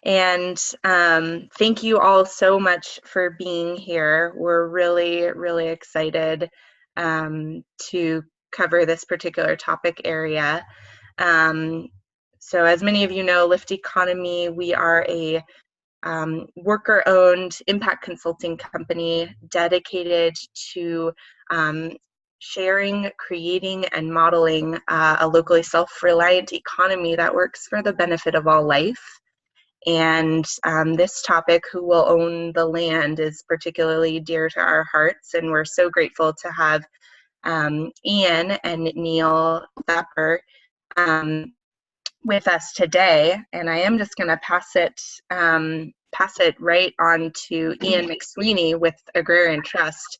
And thank you all so much for being here. We're really, really excited to cover this particular topic area. So as many of you know, Lift Economy, we are a worker-owned impact consulting company dedicated to sharing, creating, and modeling a locally self-reliant economy that works for the benefit of all life. And this topic, who will own the land, is particularly dear to our hearts, and we're so grateful to have Ian and Neil Thapper with us today. And I am just going to pass it right on to Ian McSweeney with Agrarian Trust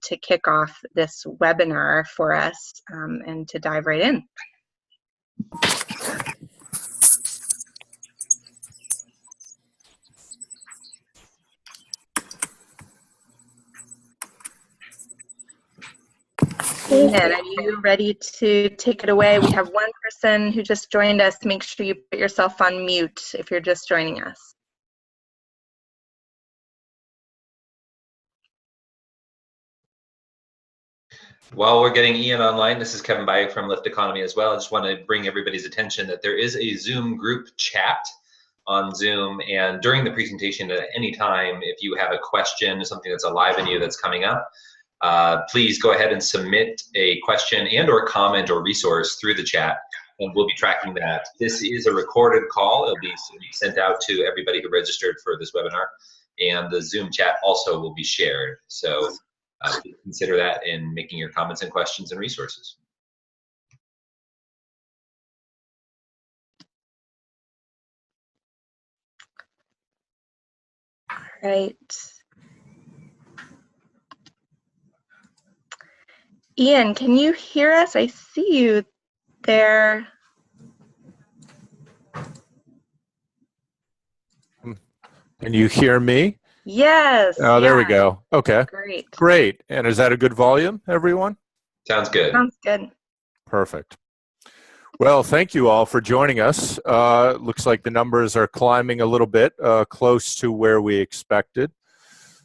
to kick off this webinar for us and to dive right in. Ian, are you ready to take it away? We have one person who just joined us. Make sure you put yourself on mute if you're just joining us. While we're getting Ian online, this is Kevin Bayek from Lift Economy as well. I just want to bring everybody's attention that there is a Zoom group chat on Zoom, and during the presentation at any time, if you have a question, something that's alive in you that's coming up, please go ahead and submit a question and or comment or resource through the chat, and we'll be tracking that. This is a recorded call. It'll be sent out to everybody who registered for this webinar, and the Zoom chat also will be shared. So consider that in making your comments and questions and resources. All right. Ian, can you hear us? I see you there. Can you hear me? Yes. Oh, there we go. Okay. Great. Great. And is that a good volume, everyone? Sounds good. Sounds good. Perfect. Well, thank you all for joining us. Looks like the numbers are climbing a little bit, close to where we expected.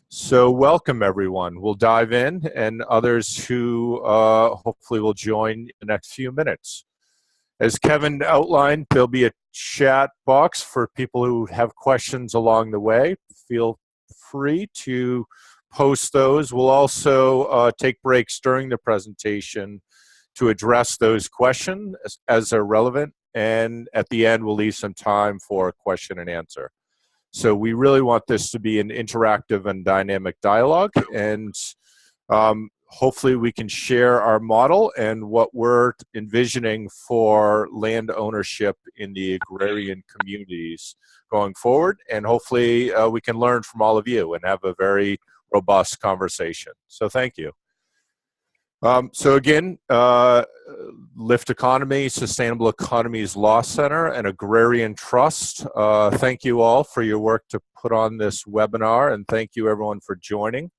So welcome, everyone. We'll dive in, and others who hopefully will join in the next few minutes. As Kevin outlined, there'll be a chat box for people who have questions along the way. Feel free to post those. We'll also take breaks during the presentation to address those questions as they're relevant, and at the end we'll leave some time for question and answer. So we really want this to be an interactive and dynamic dialogue, and hopefully we can share our model and what we're envisioning for land ownership in the agrarian communities going forward, and hopefully we can learn from all of you and have a very robust conversation. So thank you. So again, Lift Economy, Sustainable Economies Law Center, and Agrarian Trust. Thank you all for your work to put on this webinar, and thank you everyone for joining.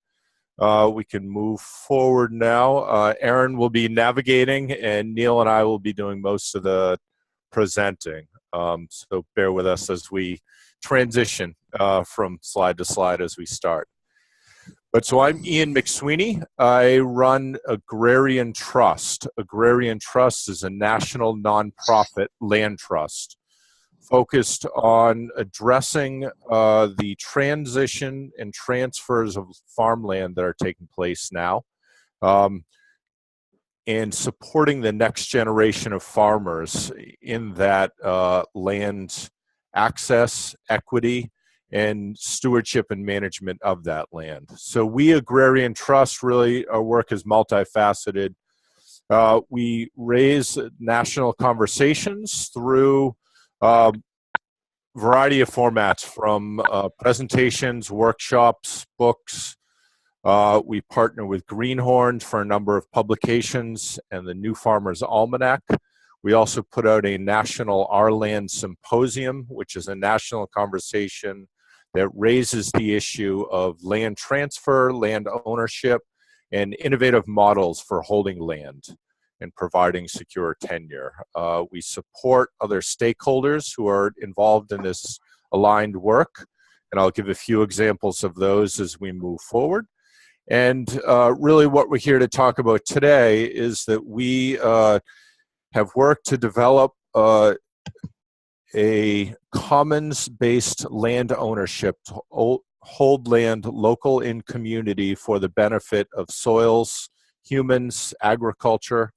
We can move forward now. Aaron will be navigating, and Neil and I will be doing most of the presenting. So bear with us as we transition from slide to slide as we start. But so I'm Ian McSweeney. I run Agrarian Trust. Agrarian Trust is a national nonprofit land trust focused on addressing the transition and transfers of farmland that are taking place now, and supporting the next generation of farmers in that land access, equity, and stewardship and management of that land. So we, Agrarian Trust, really, our work is multifaceted. We raise national conversations through variety of formats, from presentations, workshops, books. We partner with Greenhorn for a number of publications and the New Farmer's Almanac. We also put out a national Our Land Symposium, which is a national conversation that raises the issue of land transfer, land ownership, and innovative models for holding land and providing secure tenure. We support other stakeholders who are involved in this aligned work. And I'll give a few examples of those as we move forward. And really what we're here to talk about today is that we have worked to develop a commons-based land ownership to hold land local in community for the benefit of soils, humans, agriculture,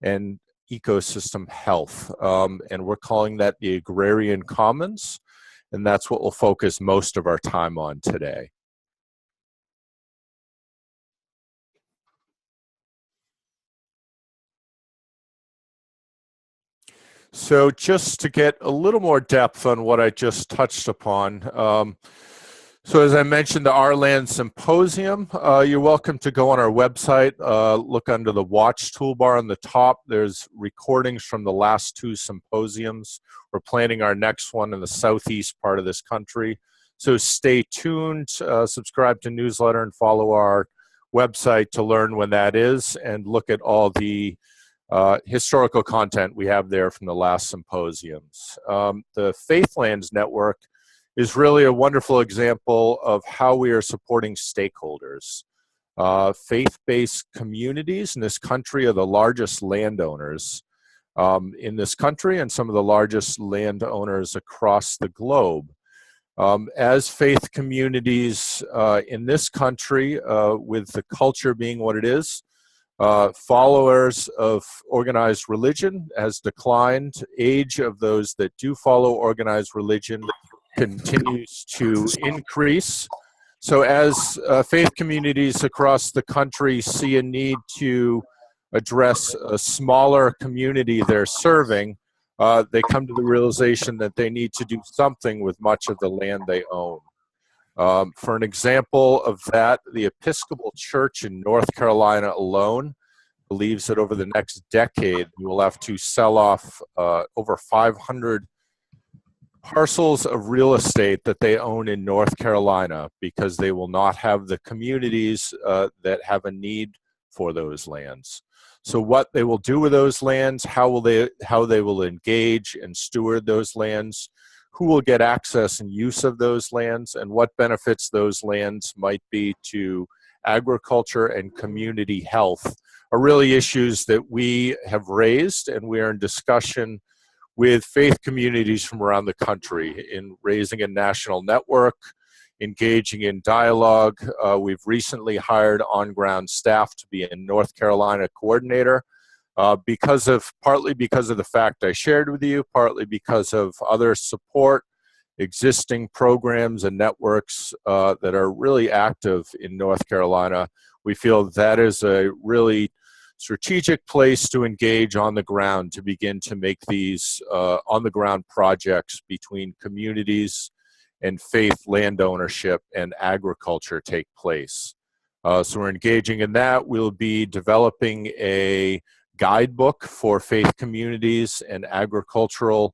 and ecosystem health. And we're calling that the Agrarian Commons, and that's what we'll focus most of our time on today. So just to get a little more depth on what I just touched upon, so as I mentioned, the Our Land Symposium, you're welcome to go on our website, look under the watch toolbar on the top. There's recordings from the last two symposiums. We're planning our next one in the southeast part of this country. So stay tuned, subscribe to newsletter and follow our website to learn when that is, and look at all the historical content we have there from the last symposiums. The Faithlands Network is really a wonderful example of how we are supporting stakeholders. Faith-based communities in this country are the largest landowners in this country and some of the largest landowners across the globe. As faith communities in this country, with the culture being what it is, followers of organized religion has declined. Age of those that do follow organized religion continues to increase. So as faith communities across the country see a need to address a smaller community they're serving, they come to the realization that they need to do something with much of the land they own. For an example of that, the Episcopal Church in North Carolina alone believes that over the next decade, we will have to sell off over 500 parcels of real estate that they own in North Carolina because they will not have the communities that have a need for those lands. So what they will do with those lands, how they will engage and steward those lands, who will get access and use of those lands, and what benefits those lands might be to agriculture and community health are really issues that we have raised, and we are in discussion with faith communities from around the country in raising a national network, engaging in dialogue. We've recently hired on-ground staff to be a North Carolina coordinator partly because of the fact I shared with you, partly because of other support, existing programs and networks that are really active in North Carolina. We feel that is a really strategic place to engage on the ground to begin to make these on-the-ground projects between communities and faith land ownership and agriculture take place. So we're engaging in that. We'll be developing a guidebook for faith communities and agricultural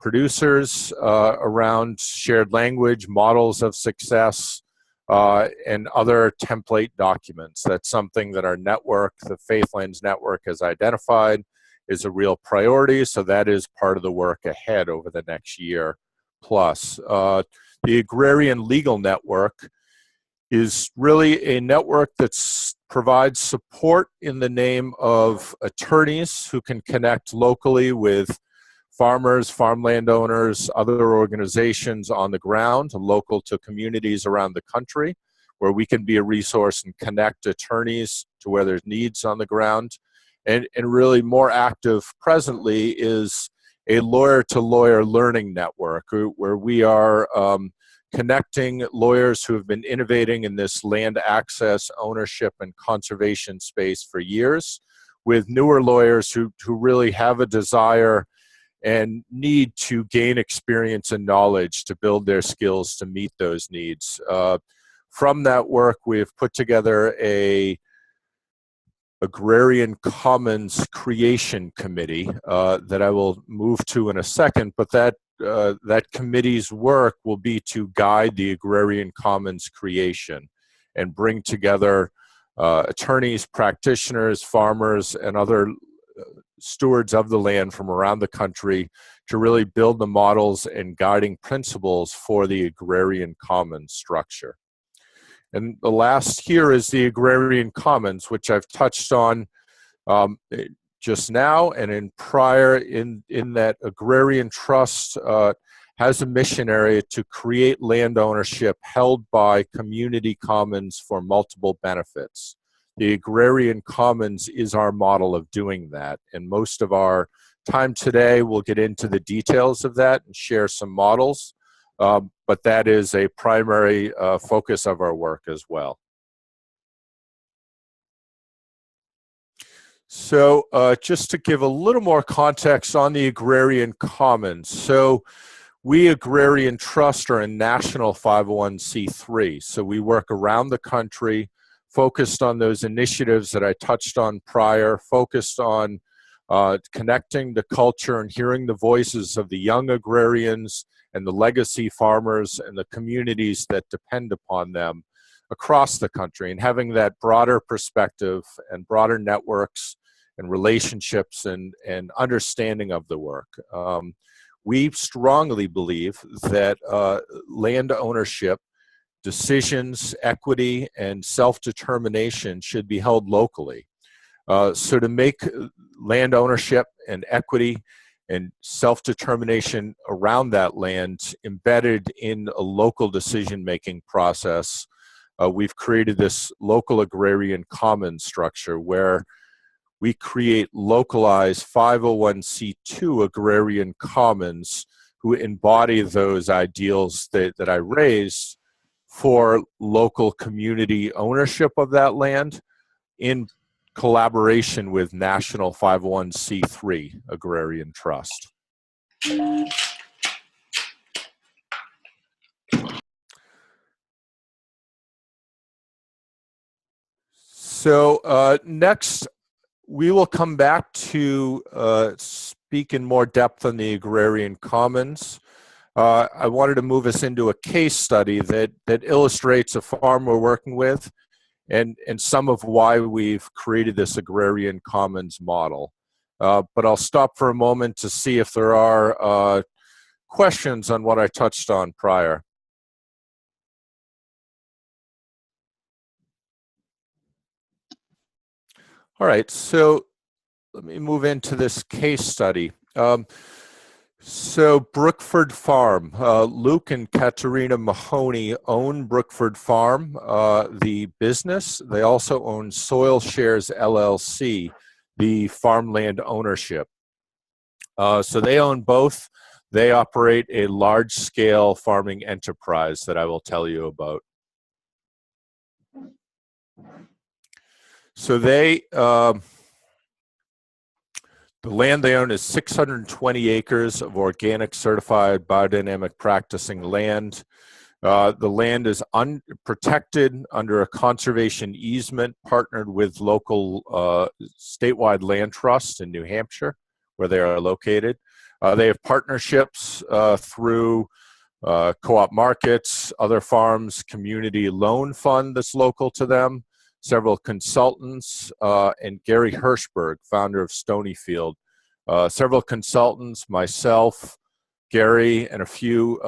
producers around shared language, models of success, and other template documents. That's something that our network, the Faithlands Network, has identified is a real priority. So that is part of the work ahead over the next year plus. The Agrarian Legal Network is really a network that provides support in the name of attorneys who can connect locally with farmers, farmland owners, other organizations on the ground, local to communities around the country, where we can be a resource and connect attorneys to where there's needs on the ground. And really more active presently is a lawyer-to-lawyer learning network, where we are connecting lawyers who have been innovating in this land access, ownership, and conservation space for years with newer lawyers who really have a desire and need to gain experience and knowledge to build their skills to meet those needs. From that work, we've put together a Agrarian Commons Creation Committee that I will move to in a second, but that committee's work will be to guide the Agrarian Commons creation and bring together attorneys, practitioners, farmers, and other stewards of the land from around the country to really build the models and guiding principles for the agrarian commons structure. And the last here is the agrarian commons, which I've touched on just now, and in prior, in that agrarian trust has a mission area to create land ownership held by community commons for multiple benefits. The agrarian commons is our model of doing that, and most of our time today we'll get into the details of that and share some models, but that is a primary focus of our work as well. So just to give a little more context on the agrarian commons. So we Agrarian Trust are a national 501c3. So we work around the country, focused on those initiatives that I touched on prior, focused on connecting the culture and hearing the voices of the young agrarians and the legacy farmers and the communities that depend upon them across the country, and having that broader perspective and broader networks and relationships and understanding of the work. We strongly believe that land ownership, decisions, equity, and self-determination should be held locally. So to make land ownership and equity and self-determination around that land embedded in a local decision-making process, we've created this local agrarian commons structure where we create localized 501c2 agrarian commons who embody those ideals that I raised for local community ownership of that land in collaboration with National 501c3 Agrarian Trust. So next, we will come back to speak in more depth on the agrarian commons. I wanted to move us into a case study that illustrates a farm we're working with and some of why we've created this agrarian commons model. But I'll stop for a moment to see if there are questions on what I touched on prior. All right, so let me move into this case study. So Brookford Farm, Luke and Katerina Mahoney own Brookford Farm, the business. They also own Soil Shares LLC, the farmland ownership. So they own both. They operate a large-scale farming enterprise that I will tell you about. So they, the land they own is 620 acres of organic certified biodynamic practicing land. The land is unprotected under a conservation easement partnered with local statewide land trusts in New Hampshire, where they are located. They have partnerships through co-op markets, other farms, community loan fund that's local to them, several consultants, and Gary Hirschberg, founder of Stonyfield. Several consultants, myself, Gary, and a few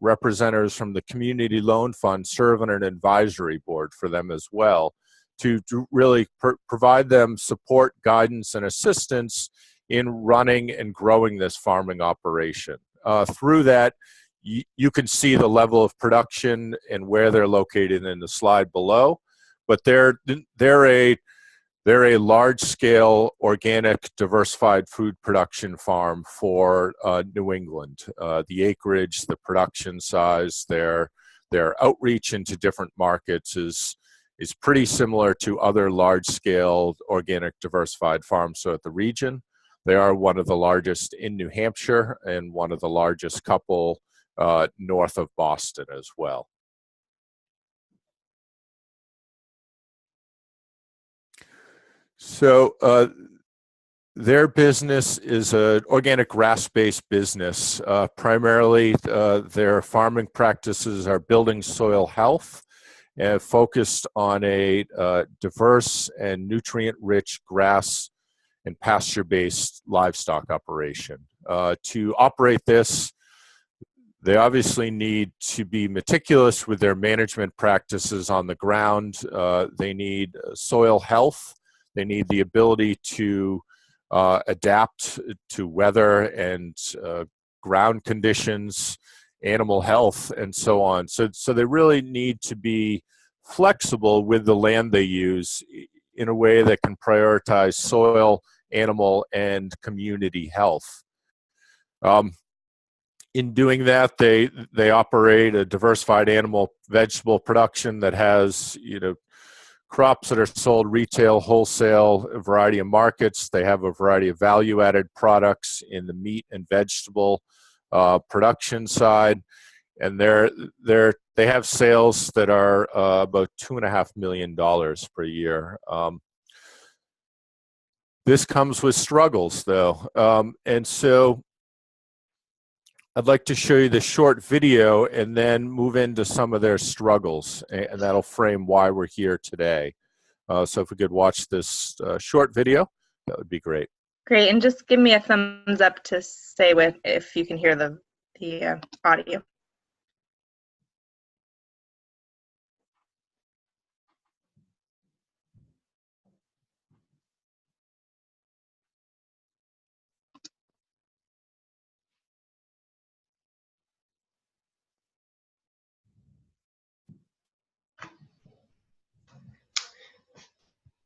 representatives from the Community Loan Fund serve on an advisory board for them as well to really provide them support, guidance, and assistance in running and growing this farming operation. Through that, you can see the level of production and where they're located in the slide below. But they're a large-scale organic diversified food production farm for New England. The acreage, the production size, their outreach into different markets is pretty similar to other large-scale organic diversified farms throughout the region. They are one of the largest in New Hampshire and one of the largest couple north of Boston as well. So their business is an organic grass-based business. Primarily, their farming practices are building soil health and focused on a diverse and nutrient-rich grass and pasture-based livestock operation. To operate this, they obviously need to be meticulous with their management practices on the ground. They need soil health. They need the ability to adapt to weather and ground conditions, animal health, and so on. So they really need to be flexible with the land they use in a way that can prioritize soil, animal, and community health. In doing that, they operate a diversified animal vegetable production that has, crops that are sold retail, wholesale, a variety of markets. They have a variety of value-added products in the meat and vegetable production side, and they have sales that are about $2.5 million per year. This comes with struggles, though, and so I'd like to show you the short video and then move into some of their struggles, and that'll frame why we're here today. So if we could watch this short video, that would be great. Great, and just give me a thumbs up to say if you can hear the audio.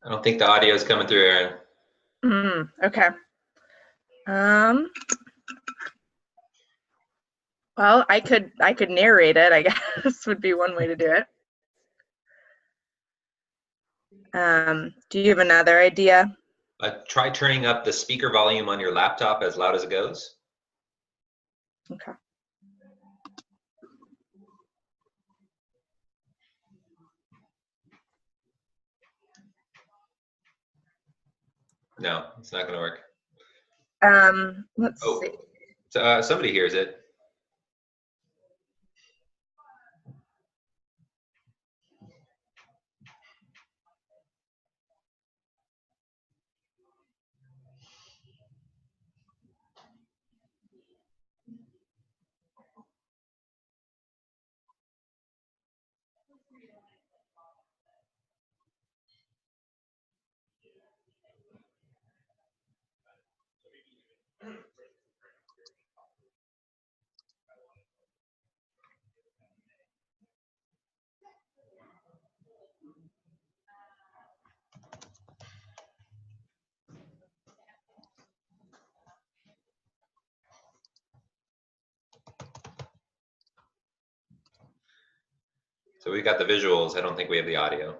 I don't think the audio is coming through, Aaron. Okay. Well, I could narrate it, I guess, would be one way to do it. Do you have another idea? Try turning up the speaker volume on your laptop as loud as it goes. Okay. No, it's not going to work. Let's see. So, somebody hears it. So we got the visuals. I don't think we have the audio.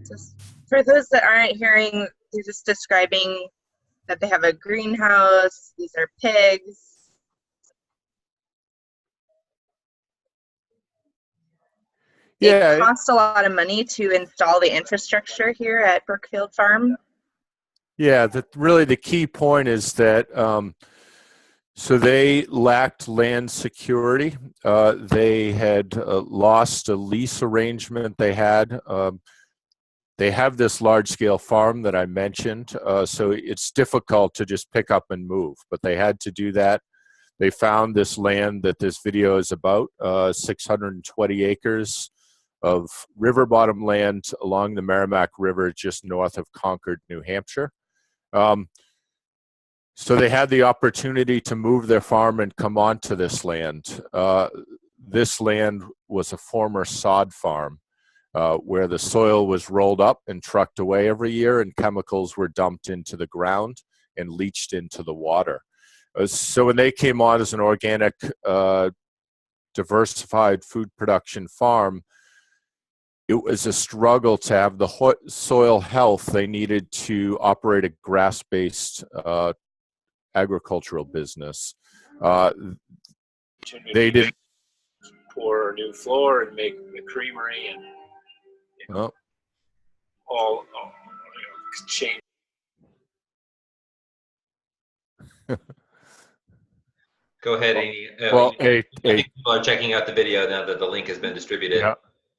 Just for those that aren't hearing, they're just describing that they have a greenhouse. These are pigs. Yeah, it costs a lot of money to install the infrastructure here at Brookfield Farm. Yeah, really the key point is that so they lacked land security. They had lost a lease arrangement they had. They have this large-scale farm that I mentioned, so it's difficult to just pick up and move, but they had to do that. They found this land that this video is about, 620 acres of river bottom land along the Merrimack River just north of Concord, New Hampshire. So they had the opportunity to move their farm and come onto this land. This land was a former sod farm where the soil was rolled up and trucked away every year and chemicals were dumped into the ground and leached into the water. So when they came on as an organic, diversified food production farm, it was a struggle to have the soil health they needed to operate a grass-based agricultural business. They didn't pour a new floor and make the creamery and all change. Go ahead, Amy. Well, I think people are checking out the video now that the link has been distributed. Yeah.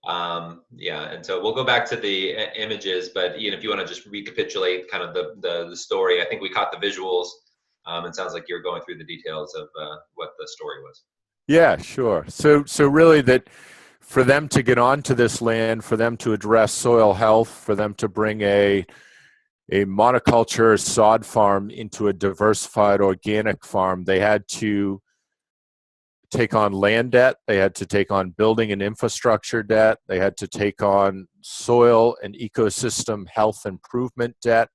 Yeah, and so we'll go back to the images, but Ian, if you want to just recapitulate kind of the story, I think we caught the visuals. It sounds like you're going through the details of what the story was. Yeah, sure. So really that for them to get onto this land, for them to address soil health, for them to bring a monoculture sod farm into a diversified organic farm, they had to take on land debt, they had to take on building and infrastructure debt, they had to take on soil and ecosystem health improvement debt.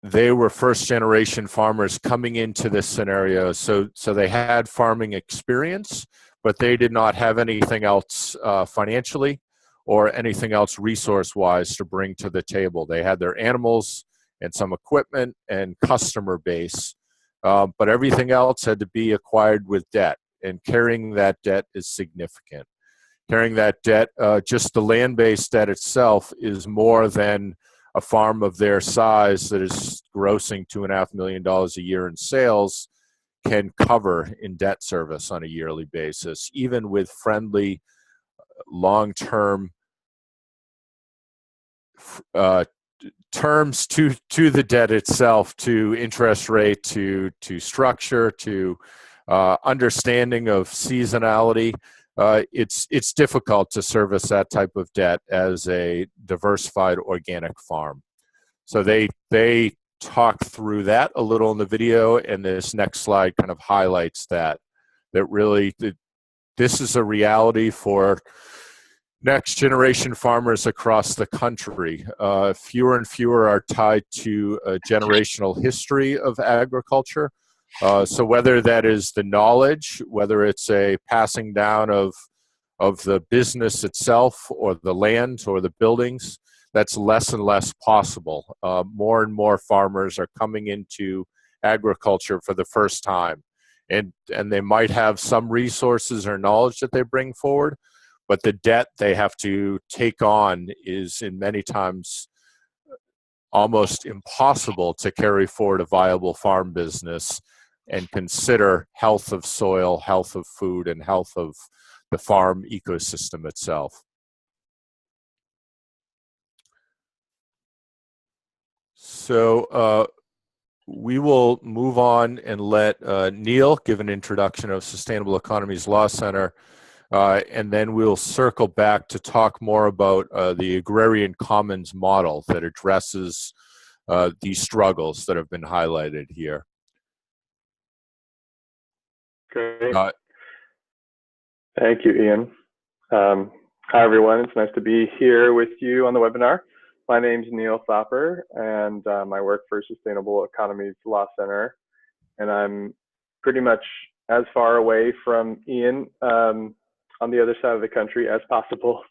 They were first generation farmers coming into this scenario, so they had farming experience, but they did not have anything else financially or anything else resource wise to bring to the table. They had their animals and some equipment and customer base, but everything else had to be acquired with debt, and carrying that debt is significant. Carrying that debt, just the land-based debt itself, is more than a farm of their size that is grossing $2.5 million a year in sales can cover in debt service on a yearly basis, even with friendly long-term terms to the debt itself, to interest rate, to structure, to understanding of seasonality. It's difficult to service that type of debt as a diversified organic farm. So they talk through that a little in the video, and this next slide kind of highlights that really this is a reality for next generation farmers across the country. Fewer and fewer are tied to a generational history of agriculture. So whether that is the knowledge, whether it's a passing down of the business itself or the land or the buildings, that's less and less possible. More and more farmers are coming into agriculture for the first time, and they might have some resources or knowledge that they bring forward, but the debt they have to take on is in many times almost impossible to carry forward a viable farm business and consider health of soil, health of food, and health of the farm ecosystem itself. So we will move on and let Neil give an introduction of Sustainable Economies Law Center, and then we'll circle back to talk more about the Agrarian Commons model that addresses these struggles that have been highlighted here. Great. Thank you, Ian. Hi, everyone. It's nice to be here with you on the webinar. My name's Neil Thopper, and I work for Sustainable Economies Law Center. And I'm pretty much as far away from Ian on the other side of the country as possible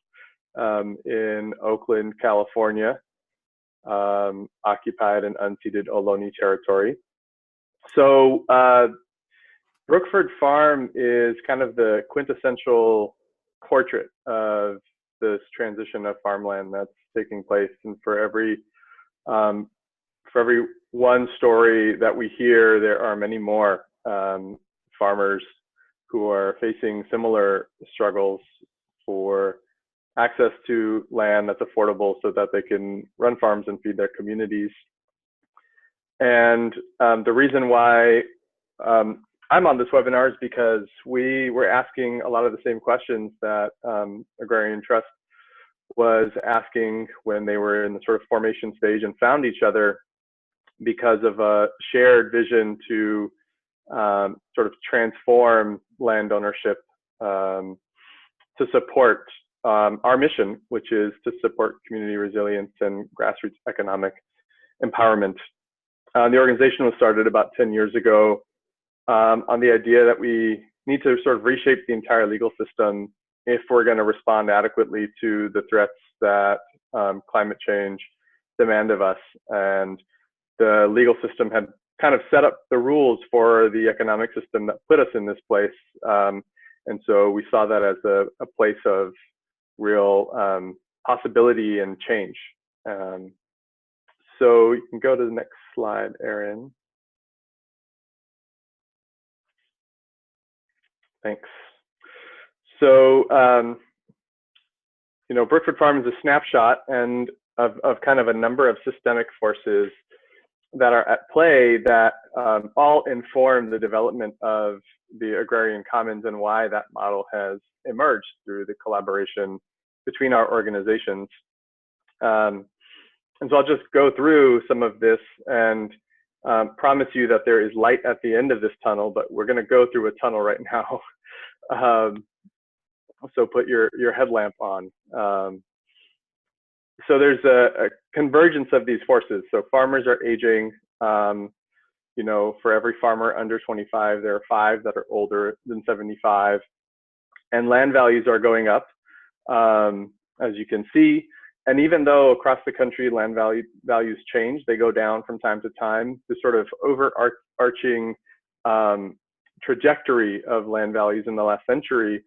in Oakland, California, occupied and unceded Ohlone territory. So Brookford Farm is kind of the quintessential portrait of this transition of farmland that's taking place. And for every one story that we hear, there are many more farmers who are facing similar struggles for access to land that's affordable so that they can run farms and feed their communities. And the reason why I'm on this webinar is because we were asking a lot of the same questions that Agrarian Trust was asking when they were in the sort of formation stage and found each other because of a shared vision to sort of transform land ownership to support our mission, which is to support community resilience and grassroots economic empowerment. The organization was started about 10 years ago on the idea that we need to sort of reshape the entire legal system if we're going to respond adequately to the threats that climate change demand of us. And the legal system had kind of set up the rules for the economic system that put us in this place. And so we saw that as a place of real possibility and change. So you can go to the next slide, Erin. Thanks. So, you know, Brookford Farm is a snapshot and of kind of a number of systemic forces that are at play that all inform the development of the agrarian commons and why that model has emerged through the collaboration between our organizations. And so I'll just go through some of this and promise you that there is light at the end of this tunnel, but we're going to go through a tunnel right now. So put your headlamp on. So there's a convergence of these forces. So farmers are aging. You know, for every farmer under 25, there are 5 that are older than 75. And land values are going up, as you can see. And even though across the country land values change, they go down from time to time. The sort of overarching trajectory of land values in the last century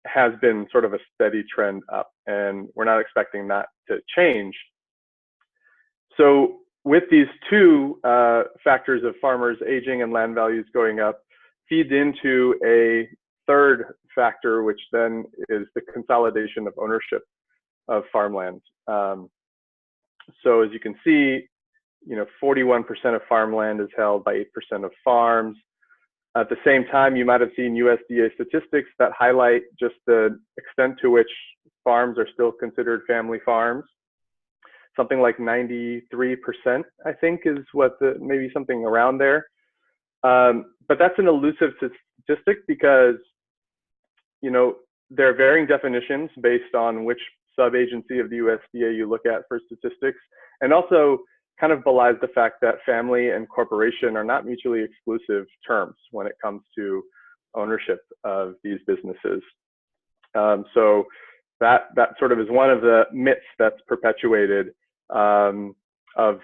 has been sort of a steady trend up, and we're not expecting that to change. So with these two factors of farmers aging and land values going up, feeds into a third factor, which then is the consolidation of ownership of farmland. So as you can see, you know, 41% of farmland is held by 8% of farms. At the same time, you might have seen USDA statistics that highlight just the extent to which farms are still considered family farms. Something like 93%, I think, is what maybe something around there. But that's an elusive statistic because, you know, there are varying definitions based on which sub-agency of the USDA you look at for statistics, and also kind of belies the fact that family and corporation are not mutually exclusive terms when it comes to ownership of these businesses. So that sort of is one of the myths that's perpetuated of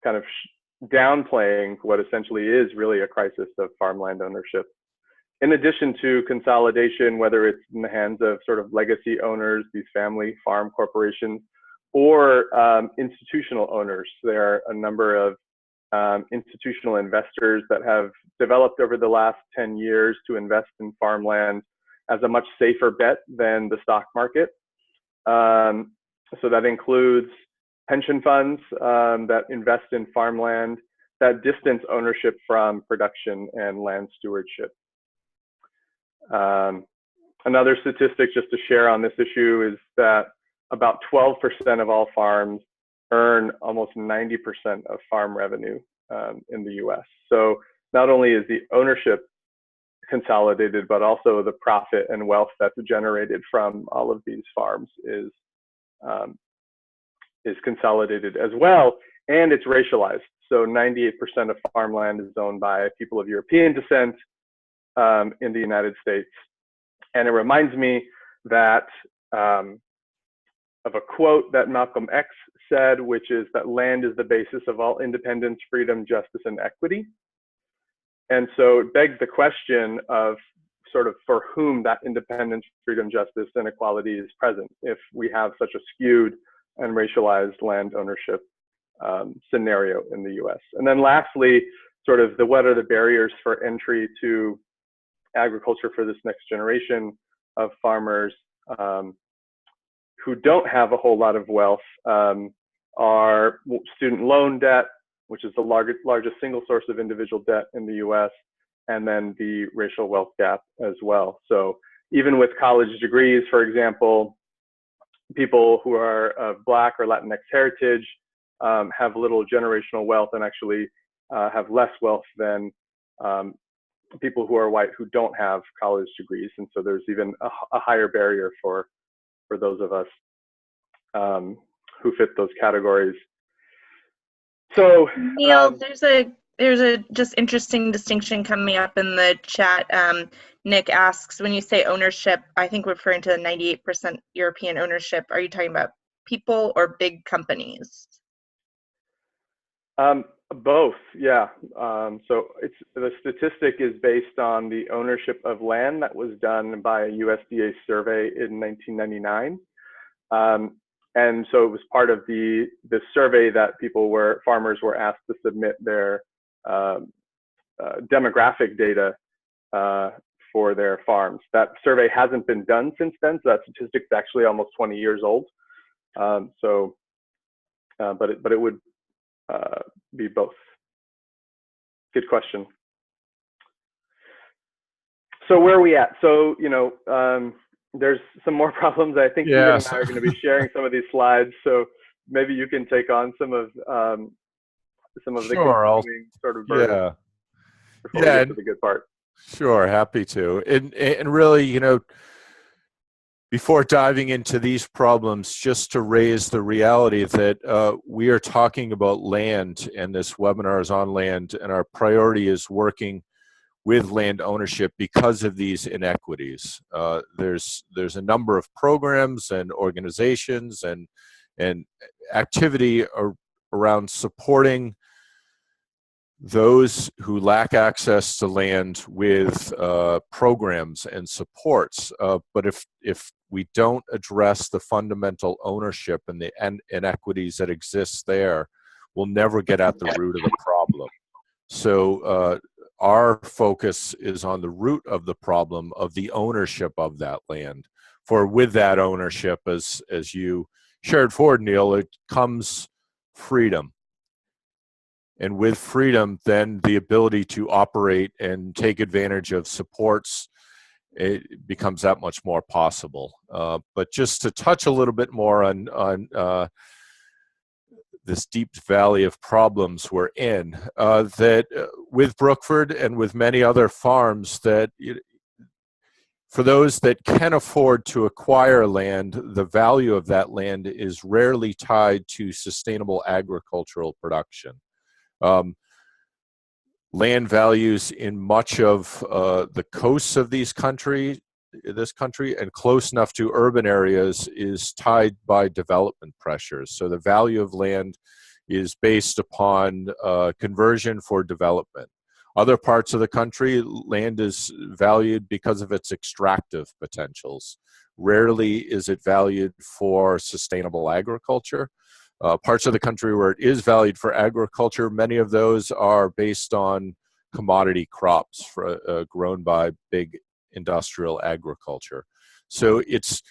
kind of downplaying what essentially is really a crisis of farmland ownership. In addition to consolidation, whether it's in the hands of sort of legacy owners, these family farm corporations, or institutional owners. There are a number of institutional investors that have developed over the last 10 years to invest in farmland as a much safer bet than the stock market. So that includes pension funds that invest in farmland that distance ownership from production and land stewardship. Another statistic just to share on this issue is that about 12% of all farms earn almost 90% of farm revenue in the US. So not only is the ownership consolidated, but also the profit and wealth that's generated from all of these farms is consolidated as well, and it's racialized. So 98% of farmland is owned by people of European descent in the United States. And it reminds me that of a quote that Malcolm X said, which is that land is the basis of all independence, freedom, justice, and equity. And so it begs the question of sort of for whom that independence, freedom, justice, and equality is present if we have such a skewed and racialized land ownership scenario in the US. And then lastly, sort of what are the barriers for entry to agriculture for this next generation of farmers who don't have a whole lot of wealth are student loan debt, which is the largest single source of individual debt in the US, and then the racial wealth gap as well. So even with college degrees, for example, people who are of Black or Latinx heritage have little generational wealth and actually have less wealth than people who are white who don't have college degrees. And so there's even a higher barrier for those of us who fit those categories. So Neil, there's a just interesting distinction coming up in the chat. Nick asks, when you say ownership, I think referring to the 98% European ownership, are you talking about people or big companies? Both, yeah. So the statistic is based on the ownership of land that was done by a USDA survey in 1999. And so it was part of the survey that farmers were asked to submit their demographic data for their farms. That survey hasn't been done since then, so that statistic's actually almost 20 years old. But it would be both. Good question. So where are we at? So, there's some more problems. I think Ian and I are going to be sharing some of these slides. So maybe you can take on some of the continuing sort of burden before we get to the good part. Sure, happy to. And really, before diving into these problems, just to raise the reality that we are talking about land, and this webinar is on land, and our priority is working with land ownership because of these inequities. There's a number of programs and organizations and activity around supporting those who lack access to land with programs and supports. But if we don't address the fundamental ownership and the inequities that exist there, we'll never get at the root of the problem. So our focus is on the root of the problem of the ownership of that land. For with that ownership, as you shared forward, Neil, it comes freedom. And with freedom, then the ability to operate and take advantage of supports, it becomes that much more possible. But just to touch a little bit more on this deep valley of problems we're in, that with Brookford and with many other farms, that for those that can afford to acquire land, the value of that land is rarely tied to sustainable agricultural production. Land values in much of the coasts of this country and close enough to urban areas is tied by development pressures. So the value of land is based upon conversion for development. Other parts of the country, land is valued because of its extractive potentials. Rarely is it valued for sustainable agriculture. Parts of the country where it is valued for agriculture, many of those are based on commodity crops grown by big industrial agriculture. So it's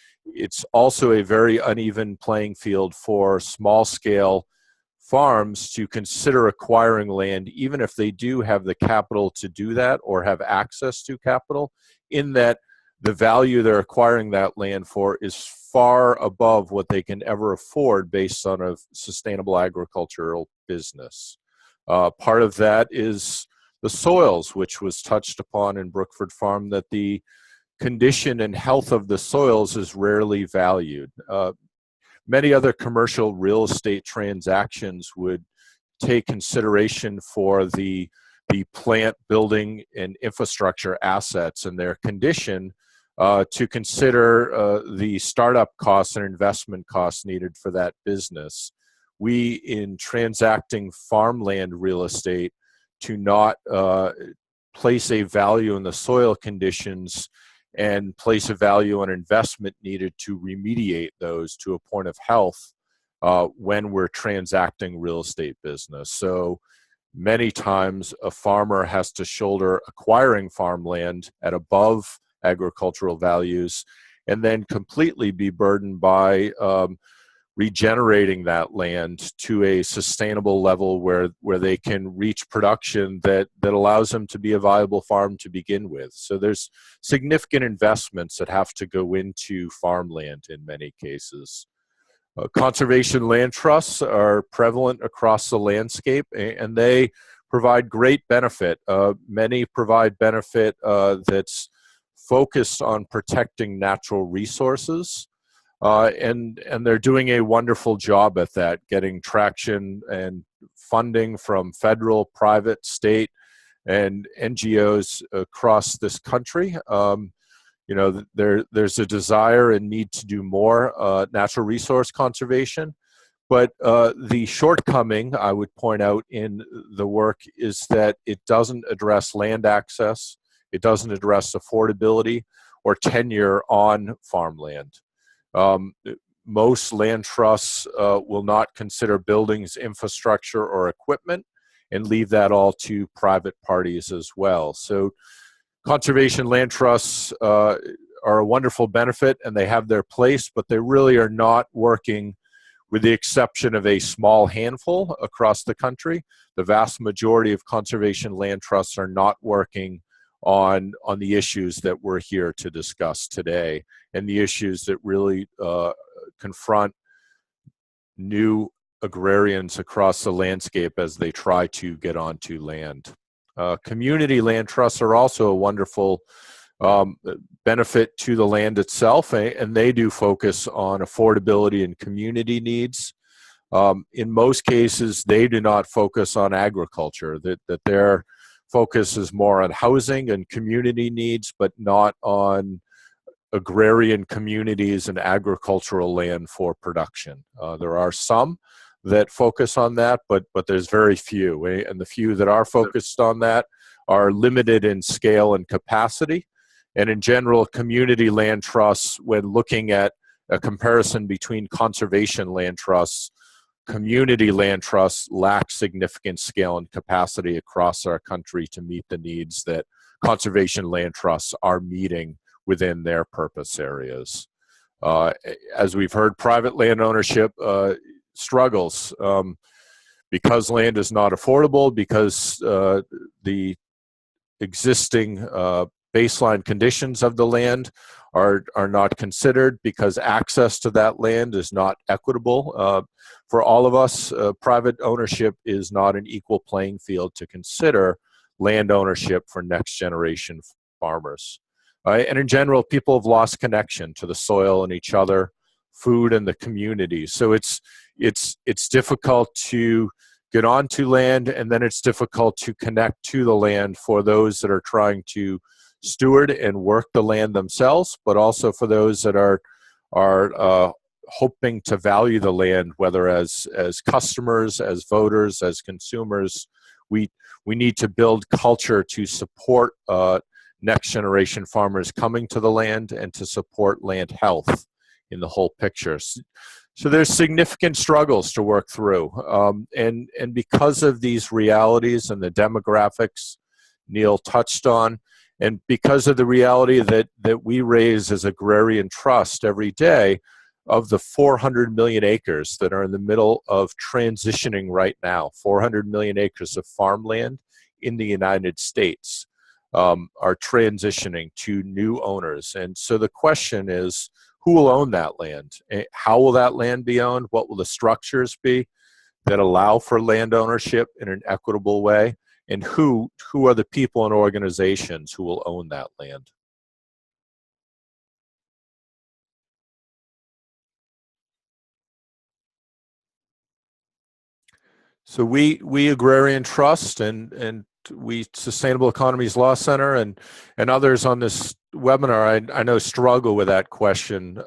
also a very uneven playing field for small-scale farms to consider acquiring land, even if they do have the capital to do that or have access to capital, in that the value they're acquiring that land for is far above what they can ever afford based on a sustainable agricultural business. Part of that is the soils, which was touched upon in Brookford Farm, that the condition and health of the soils is rarely valued. Many other commercial real estate transactions would take consideration for the plant, building, and infrastructure assets and their condition to consider the startup costs and investment costs needed for that business. We, in transacting farmland real estate, to not place a value in the soil conditions and place a value on investment needed to remediate those to a point of health when we're transacting real estate business. So many times a farmer has to shoulder acquiring farmland at above agricultural values and then completely be burdened by regenerating that land to a sustainable level where they can reach production that allows them to be a viable farm to begin with. So there's significant investments that have to go into farmland in many cases. Conservation land trusts are prevalent across the landscape, and they provide great benefit. Many provide benefit that's focused on protecting natural resources. And they're doing a wonderful job at that, getting traction and funding from federal, private, state, and NGOs across this country. There's a desire and need to do more natural resource conservation, but the shortcoming, I would point out, in the work is that it doesn't address land access, it doesn't address affordability or tenure on farmland. Most land trusts will not consider buildings, infrastructure, or equipment and leave that all to private parties as well. So Conservation land trusts are a wonderful benefit, and they have their place, but they really are not working, with the exception of a small handful across the country. The vast majority of conservation land trusts are not working on the issues that we're here to discuss today, and the issues that really confront new agrarians across the landscape as they try to get onto land. Community land trusts are also a wonderful benefit to the land itself, and they do focus on affordability and community needs. In most cases, they do not focus on agriculture, that their focus is more on housing and community needs, but not on agrarian communities and agricultural land for production. There are some that focus on that, but there's very few, and the few that are focused on that are limited in scale and capacity. And in general, community land trusts, when looking at a comparison between conservation land trusts, community land trusts lack significant scale and capacity across our country to meet the needs that conservation land trusts are meeting within their purpose areas. As we've heard, private land ownership struggles because land is not affordable, because the existing baseline conditions of the land are not considered, because access to that land is not equitable. For all of us, private ownership is not an equal playing field to consider land ownership for next generation farmers. And in general, people have lost connection to the soil and each other, food, and the community. So it's difficult to get onto land, and then it's difficult to connect to the land for those that are trying to steward and work the land themselves, but also for those that are hoping to value the land, whether as customers, as voters, as consumers. We need to build culture to support next generation farmers coming to the land, and to support land health in the whole picture. So there's significant struggles to work through. And because of these realities and the demographics Neil touched on, and because of the reality that we raise as Agrarian Trust every day, of the 400 million acres that are in the middle of transitioning right now, 400 million acres of farmland in the United States are transitioning to new owners. And so the question is, who will own that land? How will that land be owned? What will the structures be that allow for land ownership in an equitable way? And who are the people and organizations who will own that land? So we Agrarian Trust and we Sustainable Economies Law Center and others on this webinar, I know, struggle with that question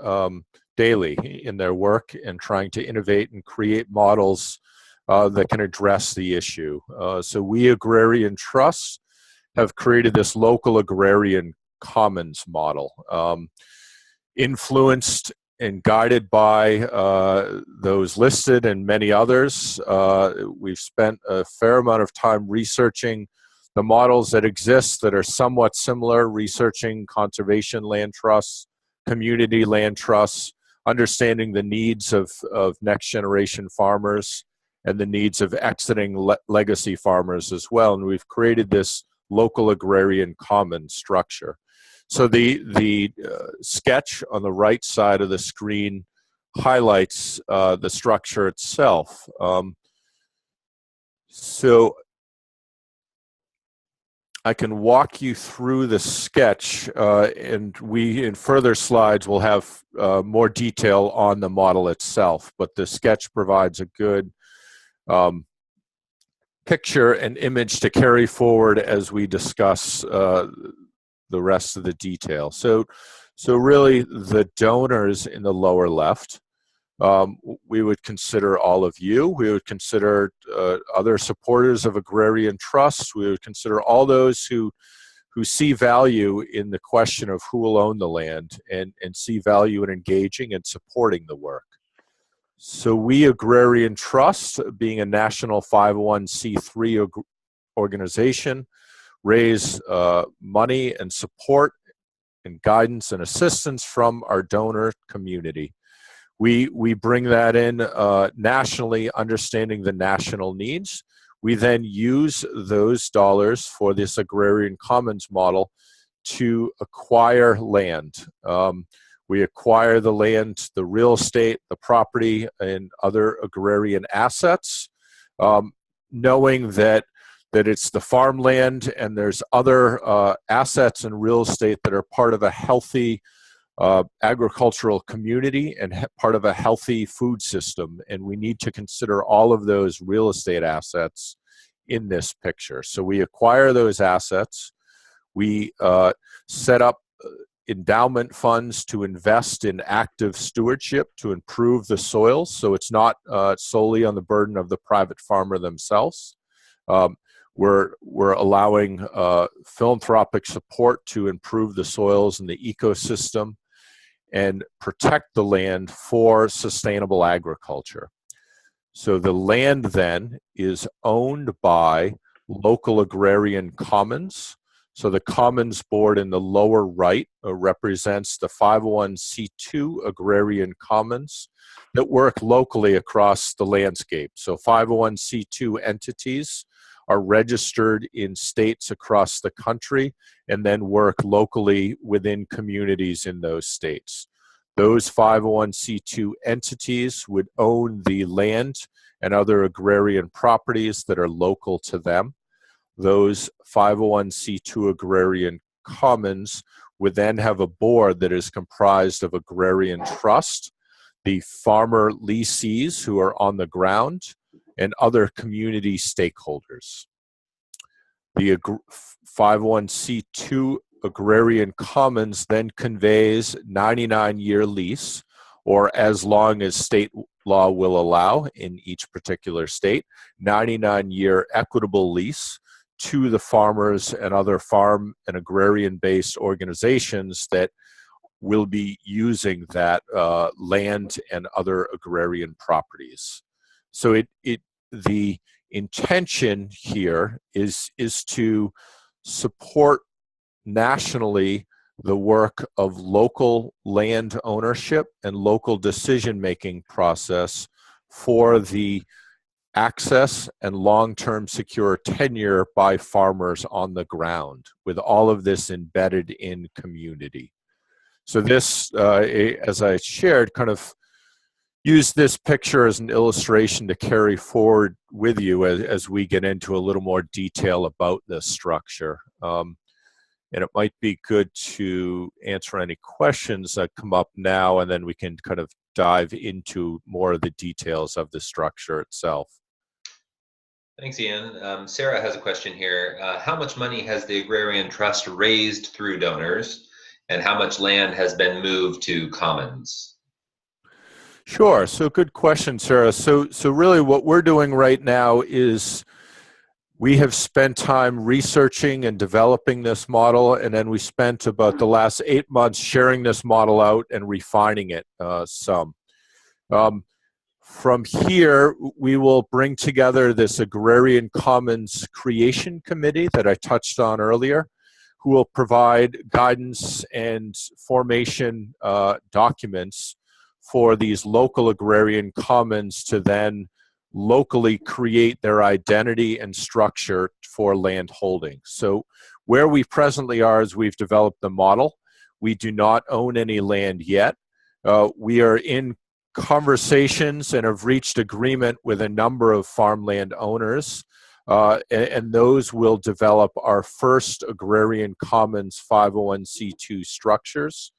daily in their work, and trying to innovate and create models that can address the issue. So we Agrarian Trust have created this local agrarian commons model, influenced and guided by those listed and many others. We've spent a fair amount of time researching the models that exist that are somewhat similar, researching conservation land trusts, community land trusts, understanding the needs of next generation farmers and the needs of exiting legacy farmers as well. And we've created this local agrarian commons structure. So the sketch on the right side of the screen highlights the structure itself. So I can walk you through the sketch, and we, in further slides, will have more detail on the model itself, but the sketch provides a good picture and image to carry forward as we discuss the rest of the detail. So really, the donors in the lower left, we would consider all of you. We would consider other supporters of Agrarian Trust. We would consider all those who see value in the question of who will own the land, and see value in engaging and supporting the work. So we Agrarian Trust, being a national 501c3 organization, raise money and support and guidance and assistance from our donor community. We bring that in nationally, understanding the national needs. We then use those dollars for this agrarian commons model to acquire land. We acquire the land, the real estate, the property, and other agrarian assets, knowing that it's the farmland and there's other assets and real estate that are part of a healthy agricultural community and part of a healthy food system. And we need to consider all of those real estate assets in this picture. So we acquire those assets. We set up endowment funds to invest in active stewardship to improve the soils, so it's not solely on the burden of the private farmer themselves. We're allowing philanthropic support to improve the soils and the ecosystem and protect the land for sustainable agriculture. So the land then is owned by local agrarian commons. So the Commons Board in the lower right represents the 501c2 agrarian commons that work locally across the landscape. So 501c2 entities are registered in states across the country and then work locally within communities in those states. Those 501c2 entities would own the land and other agrarian properties that are local to them. Those 501c2 agrarian commons would then have a board that is comprised of agrarian trust, the farmer leasees who are on the ground, and other community stakeholders. The 501c2 agrarian commons then conveys 99-year lease, or as long as state law will allow in each particular state, 99-year equitable lease to the farmers and other farm and agrarian-based organizations that will be using that land and other agrarian properties. So the intention here is to support nationally the work of local land ownership and local decision-making process for the access and long-term secure tenure by farmers on the ground, with all of this embedded in community. So this, as I shared, kind of use this picture as an illustration to carry forward with you as we get into a little more detail about this structure. And it might be good to answer any questions that come up now, and then we can kind of dive into more of the details of the structure itself. Thanks, Ian. Sarah has a question here. How much money has the Agrarian Trust raised through donors, and how much land has been moved to commons? Sure. So good question, Sarah. So really what we're doing right now is we have spent time researching and developing this model, and then we spent about the last 8 months sharing this model out and refining it some. From here, we will bring together this Agrarian Commons Creation Committee that I touched on earlier, who will provide guidance and formation documents for these local agrarian commons to then locally create their identity and structure for land holding. So where we presently are is we've developed the model. We do not own any land yet. We are in conversations and have reached agreement with a number of farmland owners, and those will develop our first Agrarian Commons 501c2 structures.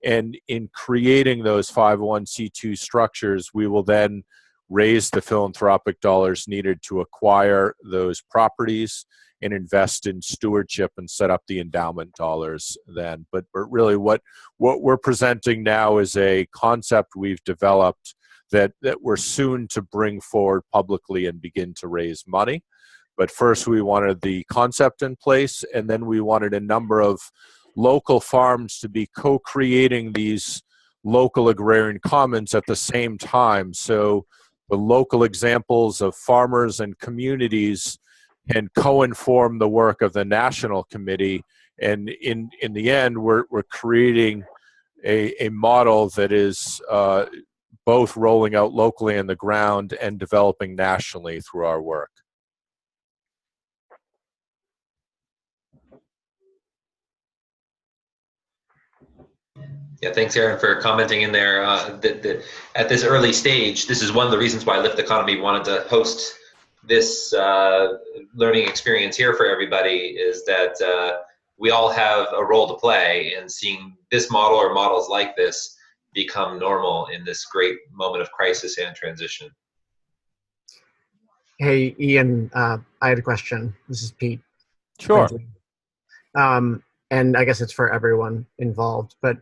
And in creating those 501c2 structures, we will then raise the philanthropic dollars needed to acquire those properties and invest in stewardship and set up the endowment dollars then. But really what we're presenting now is a concept we've developed that we're soon to bring forward publicly and begin to raise money. But first we wanted the concept in place, and then we wanted a number of local farms to be co-creating these local agrarian commons at the same time. So the local examples of farmers and communities and co-inform the work of the national committee. And in the end, we're creating a model that is both rolling out locally on the ground and developing nationally through our work. Yeah, thanks, Aaron, for commenting in there. At this early stage, this is one of the reasons why Lift Economy wanted to host this learning experience here for everybody, is that we all have a role to play in seeing this model or models like this become normal in this great moment of crisis and transition. Hey, Ian, I had a question. This is Pete. Sure. And I guess it's for everyone involved, but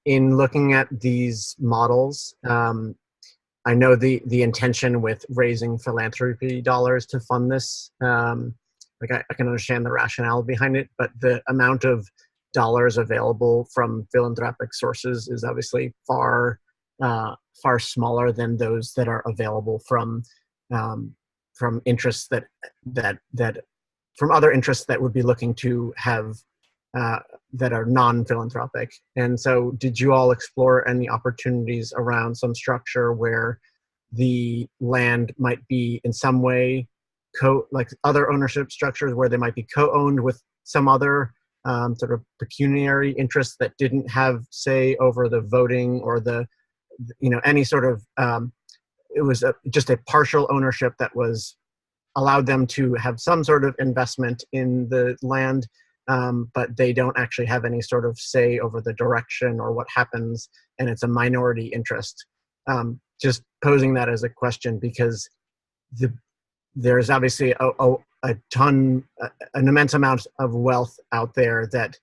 in looking at these models, I know the intention with raising philanthropy dollars to fund this, like I can understand the rationale behind it, but the amount of dollars available from philanthropic sources is obviously far smaller than those that are available from interests from other interests that would be looking to have that are non-philanthropic. And so did you all explore any opportunities around some structure where the land might be in some way like other ownership structures where they might be co-owned with some other sort of pecuniary interests that didn't have say over the voting or the, any sort of, it was just a partial ownership that was allowed them to have some sort of investment in the land, but they don't actually have any sort of say over the direction or what happens, and it's a minority interest. Just posing that as a question because there's obviously an immense amount of wealth out there that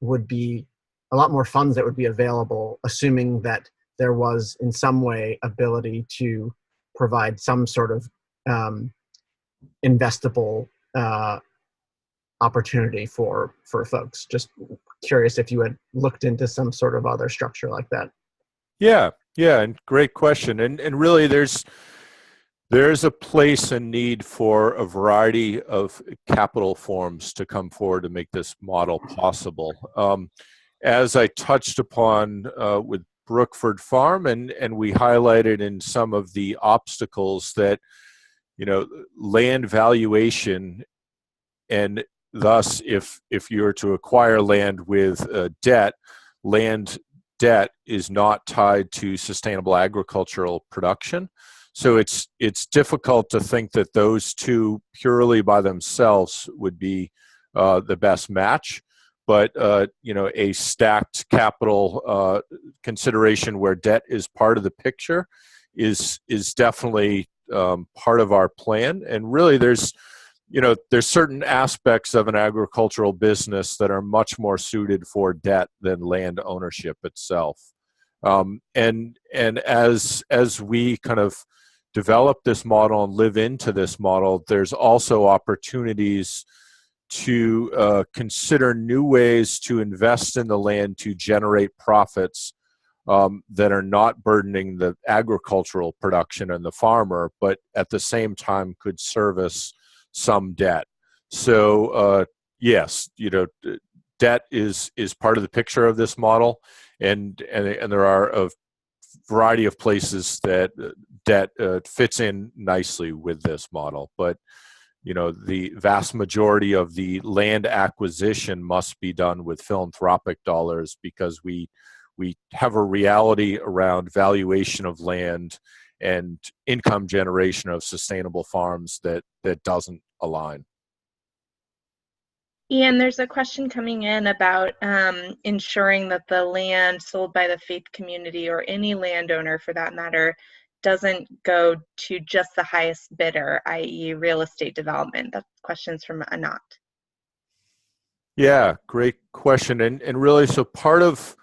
would be a lot more funds that would be available, assuming that there was in some way ability to provide some sort of investable opportunity for folks. Just curious if you had looked into some sort of other structure like that. Yeah, and great question. And really there's a place and need for a variety of capital forms to come forward to make this model possible. As I touched upon with Brookford Farm, and we highlighted in some of the obstacles that, land valuation, and thus if you're to acquire land with debt, land debt is not tied to sustainable agricultural production. So it's difficult to think that those two purely by themselves would be the best match. But a stacked capital consideration where debt is part of the picture is definitely part of our plan. And really, there's certain aspects of an agricultural business that are much more suited for debt than land ownership itself. And as we kind of develop this model and live into this model, there's also opportunities to consider new ways to invest in the land to generate profits that are not burdening the agricultural production and the farmer, but at the same time could service some debt. So yes, debt is part of the picture of this model, and there are a variety of places that debt fits in nicely with this model. But the vast majority of the land acquisition must be done with philanthropic dollars because we have a reality around valuation of land and income generation of sustainable farms that doesn't align. Ian, there's a question coming in about ensuring that the land sold by the faith community or any landowner for that matter doesn't go to just the highest bidder, i.e. real estate development. That question's from Anat. Yeah, great question. And really, so part of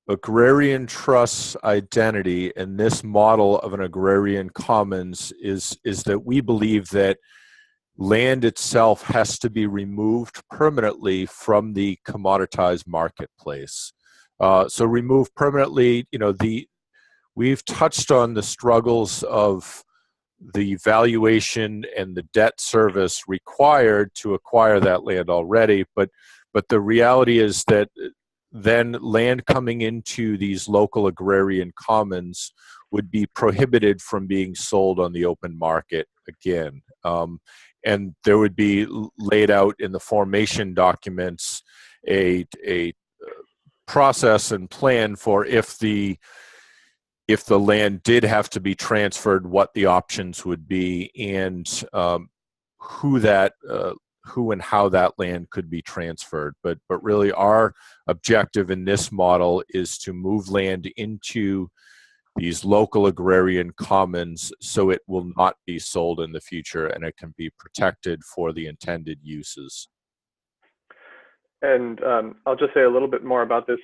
Agrarian Trust's identity and this model of an agrarian commons is that we believe that land itself has to be removed permanently from the commoditized marketplace. So removed permanently, we've touched on the struggles of the valuation and the debt service required to acquire that land already. But the reality is that then land coming into these local agrarian commons would be prohibited from being sold on the open market again. And there would be laid out in the formation documents a process and plan for if the land did have to be transferred, what the options would be, and who and how that land could be transferred. But really our objective in this model is to move land into these local agrarian commons so it will not be sold in the future and it can be protected for the intended uses. And I'll just say a little bit more about this.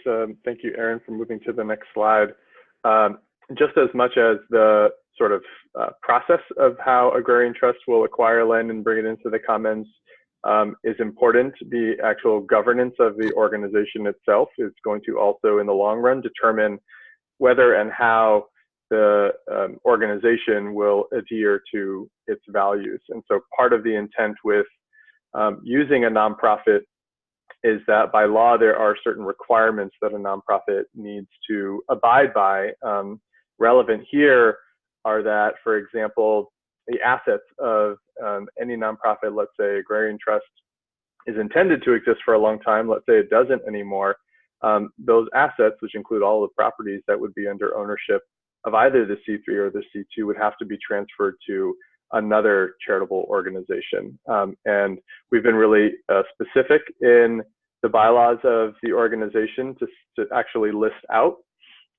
Thank you, Aaron, for moving to the next slide. Just as much as the sort of process of how Agrarian Trust will acquire land and bring it into the commons is important, the actual governance of the organization itself is going to also, in the long run, determine whether and how the organization will adhere to its values. And so part of the intent with using a nonprofit is that by law, there are certain requirements that a nonprofit needs to abide by. Relevant here are that, for example, the assets of any nonprofit, let's say Agrarian Trust, is intended to exist for a long time. Let's say it doesn't anymore. Those assets, which include all the properties that would be under ownership of either the C3 or the C2, would have to be transferred to another charitable organization. And we've been really specific in the bylaws of the organization to actually list out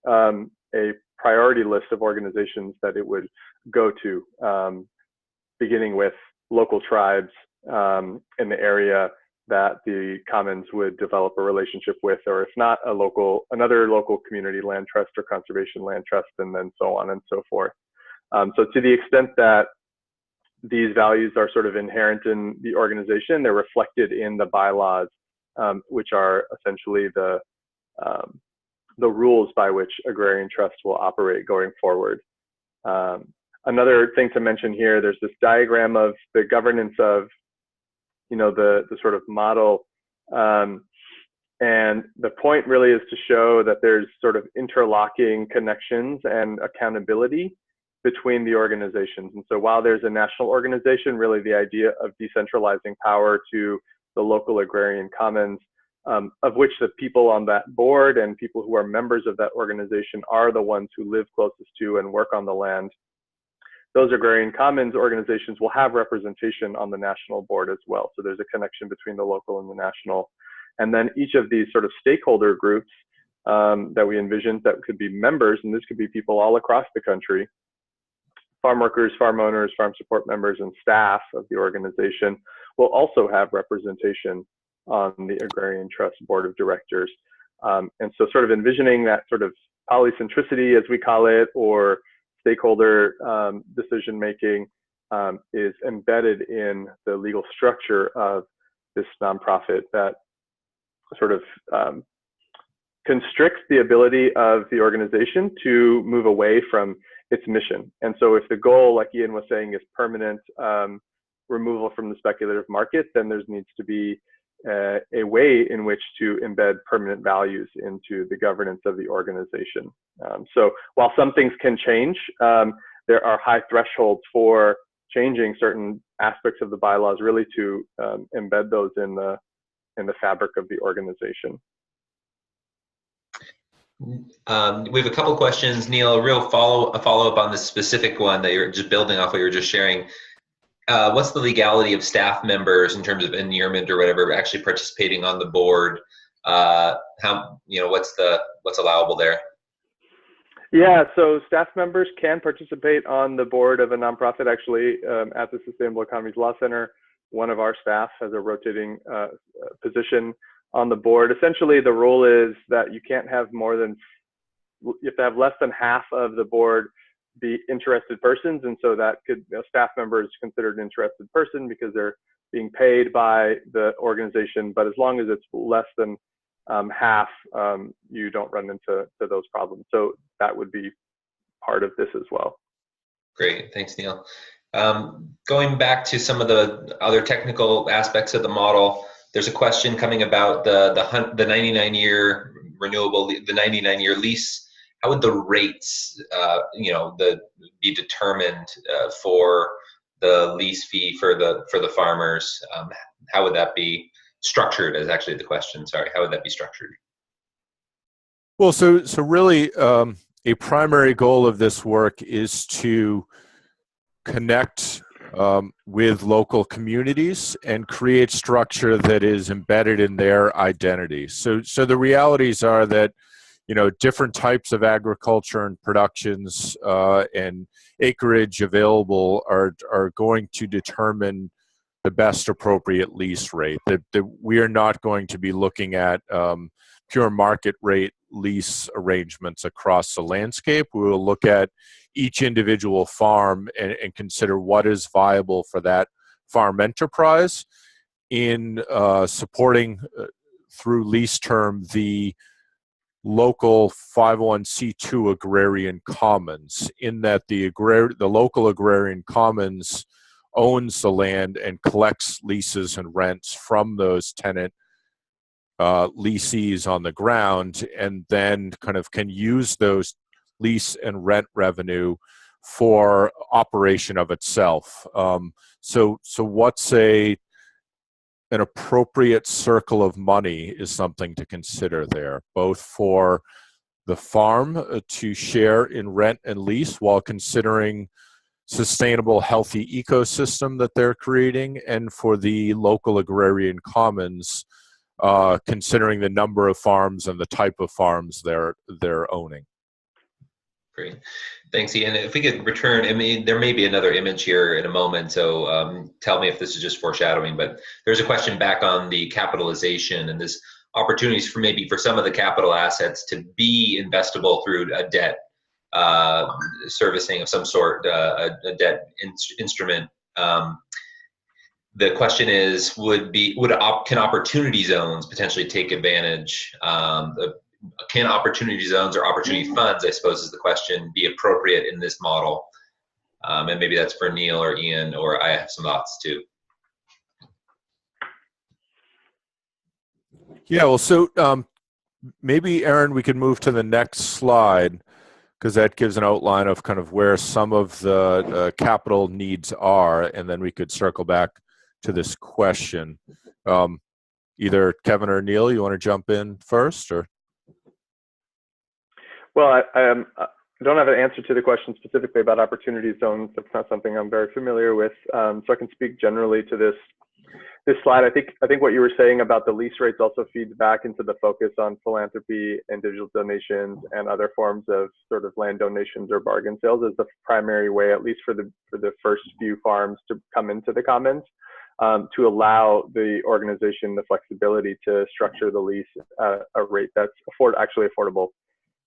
a priority list of organizations that it would go to, beginning with local tribes in the area that the commons would develop a relationship with, or if not, another local community land trust or conservation land trust, and then so on and so forth. So to the extent that these values are sort of inherent in the organization, they're reflected in the bylaws, which are essentially the rules by which Agrarian Trust will operate going forward. Another thing to mention here, there's this diagram of the governance of, the sort of model. And the point really is to show that there's sort of interlocking connections and accountability between the organizations. And so while there's a national organization, really the idea of decentralizing power to the local agrarian commons, of which the people on that board and people who are members of that organization are the ones who live closest to and work on the land. Those agrarian commons organizations will have representation on the national board as well. So there's a connection between the local and the national. And then each of these sort of stakeholder groups that we envisioned that could be members, and this could be people all across the country, farm workers, farm owners, farm support members, and staff of the organization will also have representation on the Agrarian Trust Board of Directors. And so sort of envisioning that sort of polycentricity, as we call it, or stakeholder decision-making is embedded in the legal structure of this nonprofit that sort of constricts the ability of the organization to move away from its mission. And so if the goal, like Ian was saying, is permanent removal from the speculative market, then there needs to be a way in which to embed permanent values into the governance of the organization. So while some things can change, there are high thresholds for changing certain aspects of the bylaws, really to embed those in the fabric of the organization. We have a couple questions, Neil. A follow-up on this specific one that you're just building off what you were just sharing. What's the legality of staff members in terms of inurement or whatever actually participating on the board? What's allowable there? Yeah, so staff members can participate on the board of a nonprofit. Actually, at the Sustainable Economies Law Center, one of our staff has a rotating position on the board. Essentially, the rule is that you can't have you have to have less than half of the board be interested persons, and so that could, staff member is considered an interested person because they're being paid by the organization, but as long as it's less than half, you don't run into those problems. So that would be part of this as well. Great, thanks, Neil. Going back to some of the other technical aspects of the model, there's a question coming about the 99-year renewable, the 99-year lease. How would the rates, be determined for the lease fee for the farmers? How would that be structured? Is actually the question. Sorry, how would that be structured? Well, so really, a primary goal of this work is to connect with local communities and create structure that is embedded in their identity. So the realities are that, different types of agriculture and productions and acreage available are going to determine the best appropriate lease rate. That we are not going to be looking at pure market rate lease arrangements across the landscape. We will look at each individual farm and consider what is viable for that farm enterprise in supporting through lease term the local 501c2 agrarian commons, in that the local agrarian commons owns the land and collects leases and rents from those tenant leasees on the ground, and then kind of can use those lease and rent revenue for operation of itself. So what's an appropriate circle of money is something to consider there, both for the farm to share in rent and lease while considering sustainable, healthy ecosystem that they're creating, and for the local agrarian commons, considering the number of farms and the type of farms they're owning. Great. Thanks, Ian. If we could return, there may be another image here in a moment, so tell me if this is just foreshadowing, but there's a question back on the capitalization and this opportunities for some of the capital assets to be investable through a debt servicing of some sort, a debt instrument. The question is, can opportunity zones potentially take advantage? Can opportunity zones or opportunity funds, I suppose is the question, be appropriate in this model? And maybe that's for Neil or Ian, or I have some thoughts too. Yeah, well, so maybe, Aaron, we could move to the next slide, because that gives an outline of kind of where some of the capital needs are, and then we could circle back to this question. Either Kevin or Neil, you want to jump in first, or? Well, I don't have an answer to the question specifically about opportunity zones. That's not something I'm very familiar with. So I can speak generally to this slide. I think what you were saying about the lease rates also feeds back into the focus on philanthropy, individual donations, and other forms of sort of land donations or bargain sales as the primary way, at least for the first few farms, to come into the commons, to allow the organization the flexibility to structure the lease at a rate that's actually affordable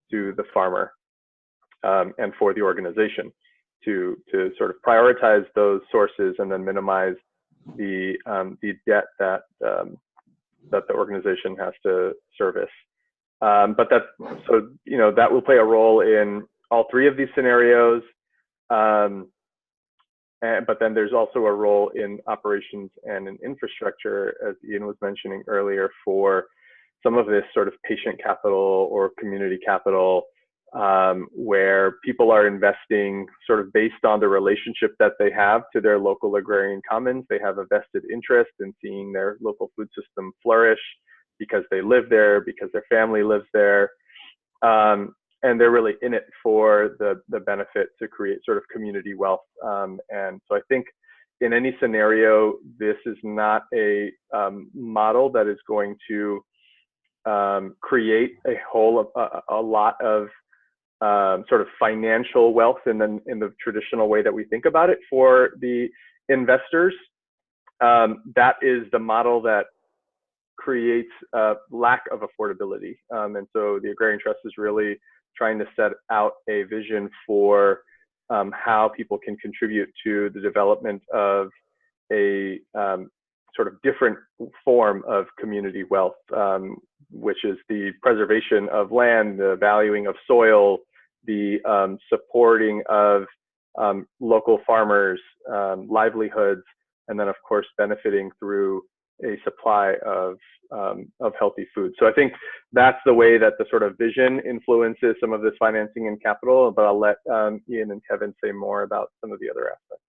to the farmer and for the organization, to sort of prioritize those sources and then minimize the debt that the organization has to service. But that will play a role in all three of these scenarios. But then there's also a role in operations and in infrastructure, as Ian was mentioning earlier, for some of this sort of patient capital or community capital, where people are investing sort of based on the relationship that they have to their local agrarian commons. They have a vested interest in seeing their local food system flourish because they live there, because their family lives there. And they're really in it for the benefit to create sort of community wealth. And so I think in any scenario, this is not a model that is going to create a lot of sort of financial wealth in the traditional way that we think about it for the investors. That is the model that creates a lack of affordability. And so the Agrarian Trust is really trying to set out a vision for how people can contribute to the development of a sort of different form of community wealth, which is the preservation of land, the valuing of soil, the supporting of local farmers, livelihoods, and then of course benefiting through a supply of healthy food. So I think that's the way that the sort of vision influences some of this financing and capital, but I'll let Ian and Kevin say more about some of the other aspects.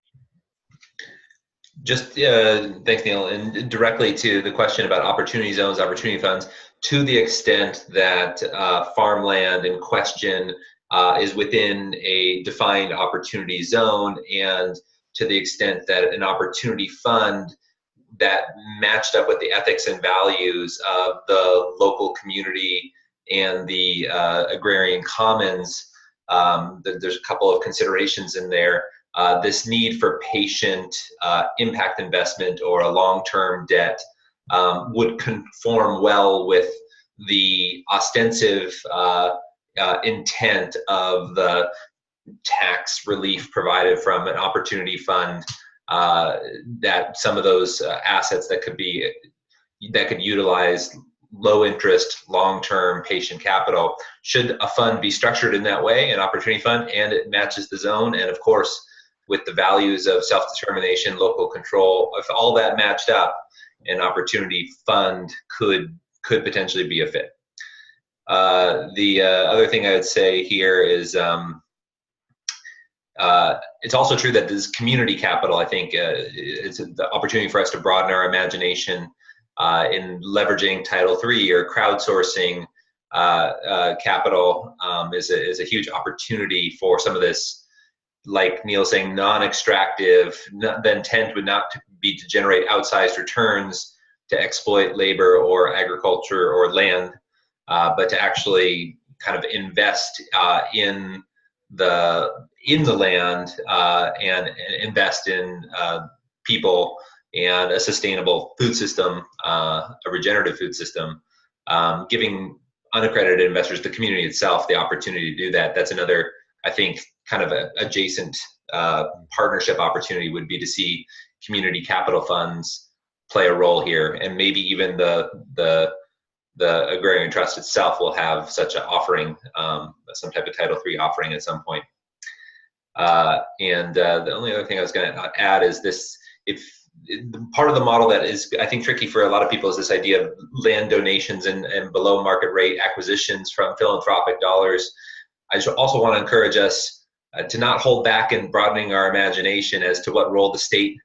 Just thanks, Neil. And directly to the question about opportunity zones, opportunity funds, to the extent that farmland in question is within a defined opportunity zone, and to the extent that an opportunity fund that matched up with the ethics and values of the local community and the agrarian commons, there's a couple of considerations in there. This need for patient impact investment or a long-term debt would conform well with the ostensive intent of the tax relief provided from an opportunity fund, that some of those assets that could utilize low interest, long-term patient capital. Should a fund be structured in that way, an opportunity fund, and it matches the zone, and of course with the values of self-determination, local control, if all that matched up, an opportunity fund could potentially be a fit. The other thing I would say here is it's also true that this community capital, I think, it's the opportunity for us to broaden our imagination in leveraging Title III or crowdsourcing capital is a huge opportunity for some of this, like Neil saying, non-extractive, the intent would not be to generate outsized returns to exploit labor or agriculture or land, but to actually kind of invest in the land and invest in people and a sustainable food system, a regenerative food system, giving unaccredited investors, the community itself, the opportunity to do that. That's another, I think, kind of a adjacent partnership opportunity would be to see community capital funds play a role here, and maybe even the Agrarian Trust itself will have such an offering, some type of Title III offering at some point. The only other thing I was going to add is this: part of the model that is, I think, tricky for a lot of people is this idea of land donations and below market rate acquisitions from philanthropic dollars. I also want to encourage us to not hold back in broadening our imagination as to what role the state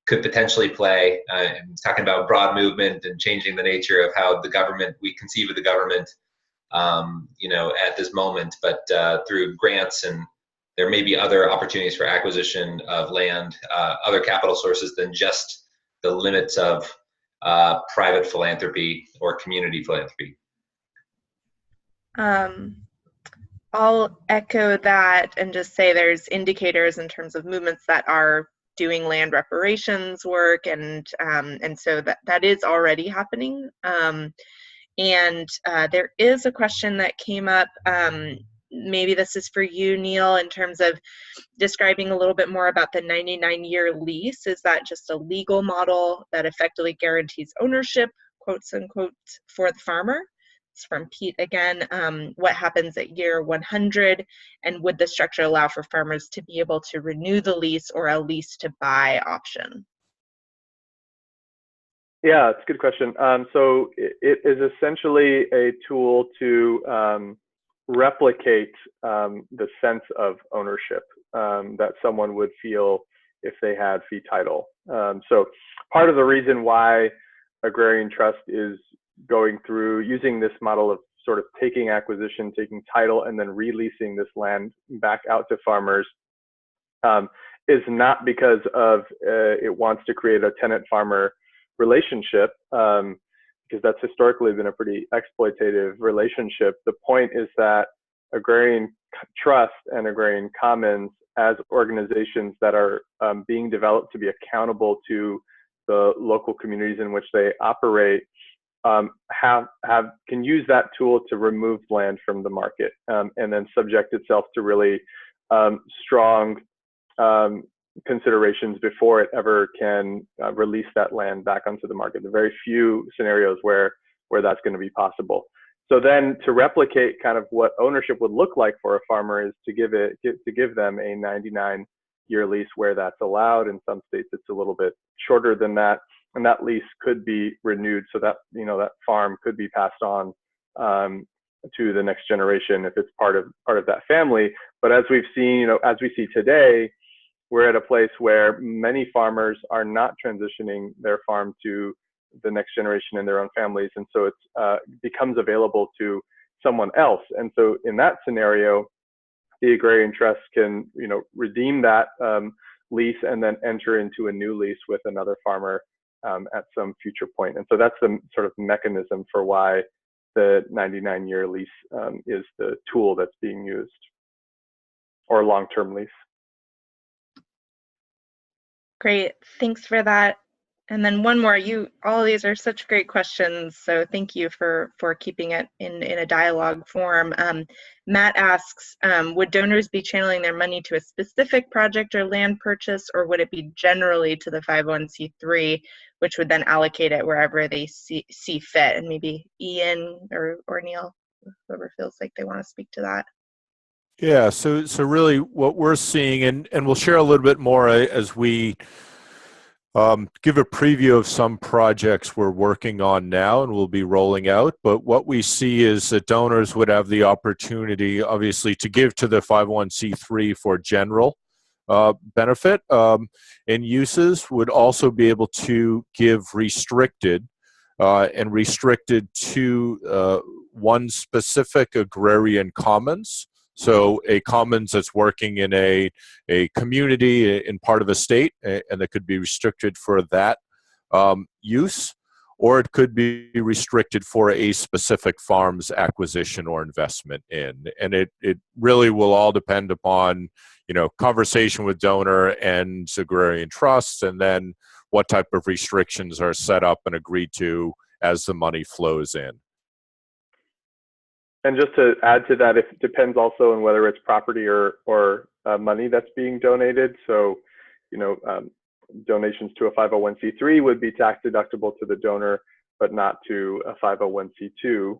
could potentially play. I'm talking about broad movement and changing the nature of how we conceive of the government, at this moment, but through grants, and there may be other opportunities for acquisition of land, other capital sources than just the limits of private philanthropy or community philanthropy. I'll echo that and just say there's indicators in terms of movements that are doing land reparations work, and so that is already happening. And there is a question that came up, maybe this is for you, Neil, in terms of describing a little bit more about the 99-year lease. Is that just a legal model that effectively guarantees ownership, quotes unquote, for the farmer? It's from Pete again. What happens at year 100, and would the structure allow for farmers to be able to renew the lease or a lease to buy option? Yeah, it's a good question. So it is essentially a tool to replicate the sense of ownership that someone would feel if they had fee title. So part of the reason why Agrarian Trust is going through using this model of sort of taking acquisition, taking title, and then releasing this land back out to farmers is not because of it wants to create a tenant-farmer relationship, because that's historically been a pretty exploitative relationship. The point is that Agrarian Trust and Agrarian Commons, as organizations that are being developed to be accountable to the local communities in which they operate, can use that tool to remove land from the market, and then subject itself to really strong considerations before it ever can release that land back onto the market. There are very few scenarios where that's going to be possible. So then to replicate kind of what ownership would look like for a farmer is to give them a 99 year lease where that's allowed. In some states, it's a little bit shorter than that, and that lease could be renewed so that that farm could be passed on to the next generation if it's part of that family. But as we've seen, as we see today, we're at a place where many farmers are not transitioning their farm to the next generation in their own families, and so it becomes available to someone else. And so in that scenario, the agrarian trust can redeem that lease and then enter into a new lease with another farmer at some future point. And so that's the sort of mechanism for why the 99-year lease is the tool that's being used, or long-term lease. Great, thanks for that. And then one more, all of these are such great questions, so thank you for keeping it in a dialogue form. Matt asks, would donors be channeling their money to a specific project or land purchase, or would it be generally to the 501c3, which would then allocate it wherever they see fit? And maybe Ian or Neil, whoever feels like they want to speak to that. Yeah, so really what we're seeing, and we'll share a little bit more as we give a preview of some projects we're working on now and we'll be rolling out. But what we see is that donors would have the opportunity, obviously, to give to the 501c3 for general benefit, and uses would also be able to give restricted and restricted to one specific agrarian commons. So a commons that's working in a community in part of a state, and that could be restricted for that use, or it could be restricted for a specific farm's acquisition or investment in. And it really will all depend upon, conversation with donor and agrarian trusts, and then what type of restrictions are set up and agreed to as the money flows in. And just to add to that, it depends also on whether it's property or money that's being donated. So, donations to a 501c3 would be tax deductible to the donor, but not to a 501c2.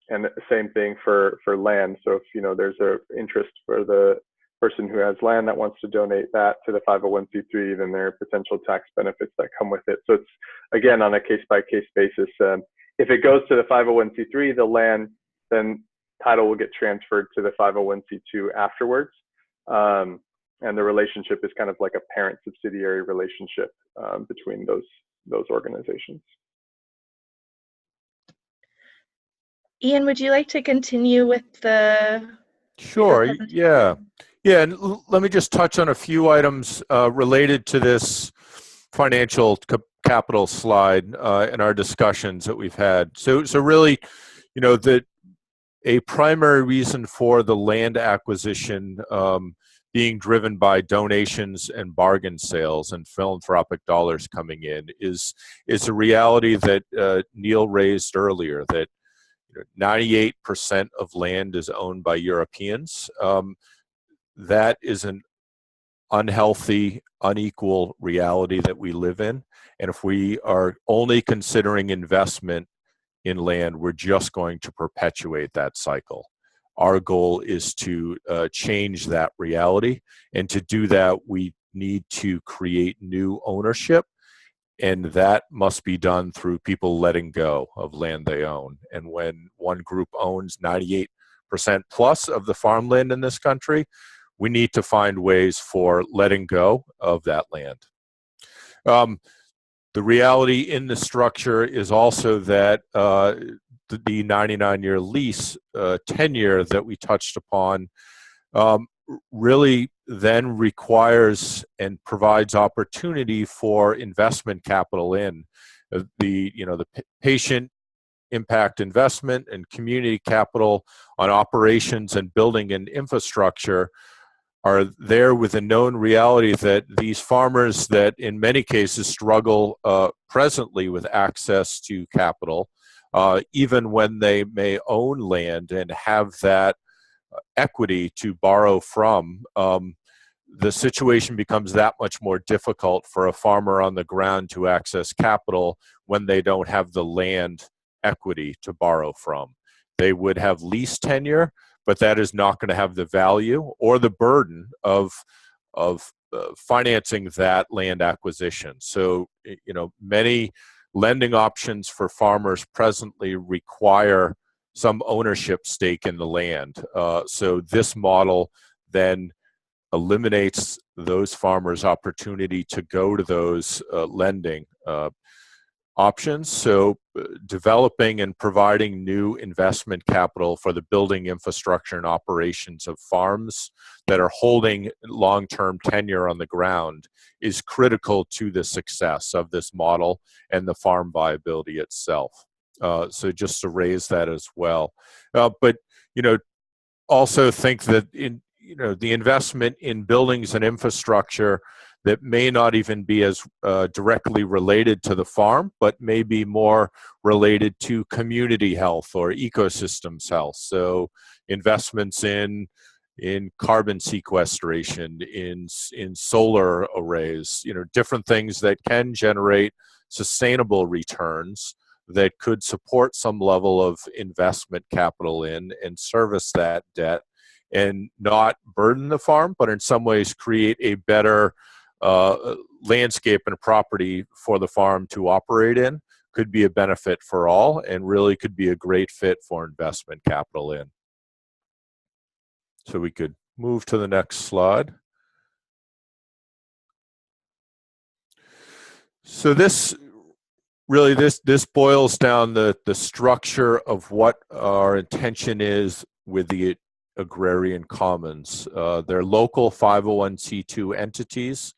And the same thing for land. So if there's an interest for the person who has land that wants to donate that to the 501c3, then there are potential tax benefits that come with it. So it's, again, on a case-by-case basis. If it goes to the 501c3, the land, then title will get transferred to the 501c2 afterwards. And the relationship is kind of like a parent-subsidiary relationship between those organizations. Ian, would you like to continue with the... Sure, yeah. Yeah, and let me just touch on a few items related to this financial capital slide in our discussions that we've had. So really, that a primary reason for the land acquisition being driven by donations and bargain sales and philanthropic dollars coming in is a reality that Neil raised earlier, that 98% of land is owned by Europeans. That is an unhealthy, unequal reality that we live in. And if we are only considering investment in land, we're just going to perpetuate that cycle. Our goal is to change that reality. And to do that, we need to create new ownership. And that must be done through people letting go of land they own. And when one group owns 98% plus of the farmland in this country, we need to find ways for letting go of that land. The reality in the structure is also that the 99-year lease tenure that we touched upon really then requires and provides opportunity for investment capital in the patient impact investment and community capital on operations and building and infrastructure are there with a known reality that these farmers that in many cases struggle presently with access to capital, even when they may own land and have that equity to borrow from, the situation becomes that much more difficult for a farmer on the ground to access capital when they don't have the land equity to borrow from. They would have lease tenure, but that is not going to have the value or the burden of financing that land acquisition. So, many lending options for farmers presently require some ownership stake in the land. So this model then eliminates those farmers' opportunity to go to those lending options. So developing and providing new investment capital for the building infrastructure and operations of farms that are holding long-term tenure on the ground is critical to the success of this model and the farm viability itself. So just to raise that as well. But, also think that the investment in buildings and infrastructure that may not even be as directly related to the farm, but may be more related to community health or ecosystems health. So investments in carbon sequestration, in solar arrays, different things that can generate sustainable returns that could support some level of investment capital in and service that debt and not burden the farm, but in some ways create a better landscape and property for the farm to operate in, could be a benefit for all and really could be a great fit for investment capital in. So we could move to the next slide. So this boils down the structure of what our intention is with the Agrarian Commons. They're local 501c2 entities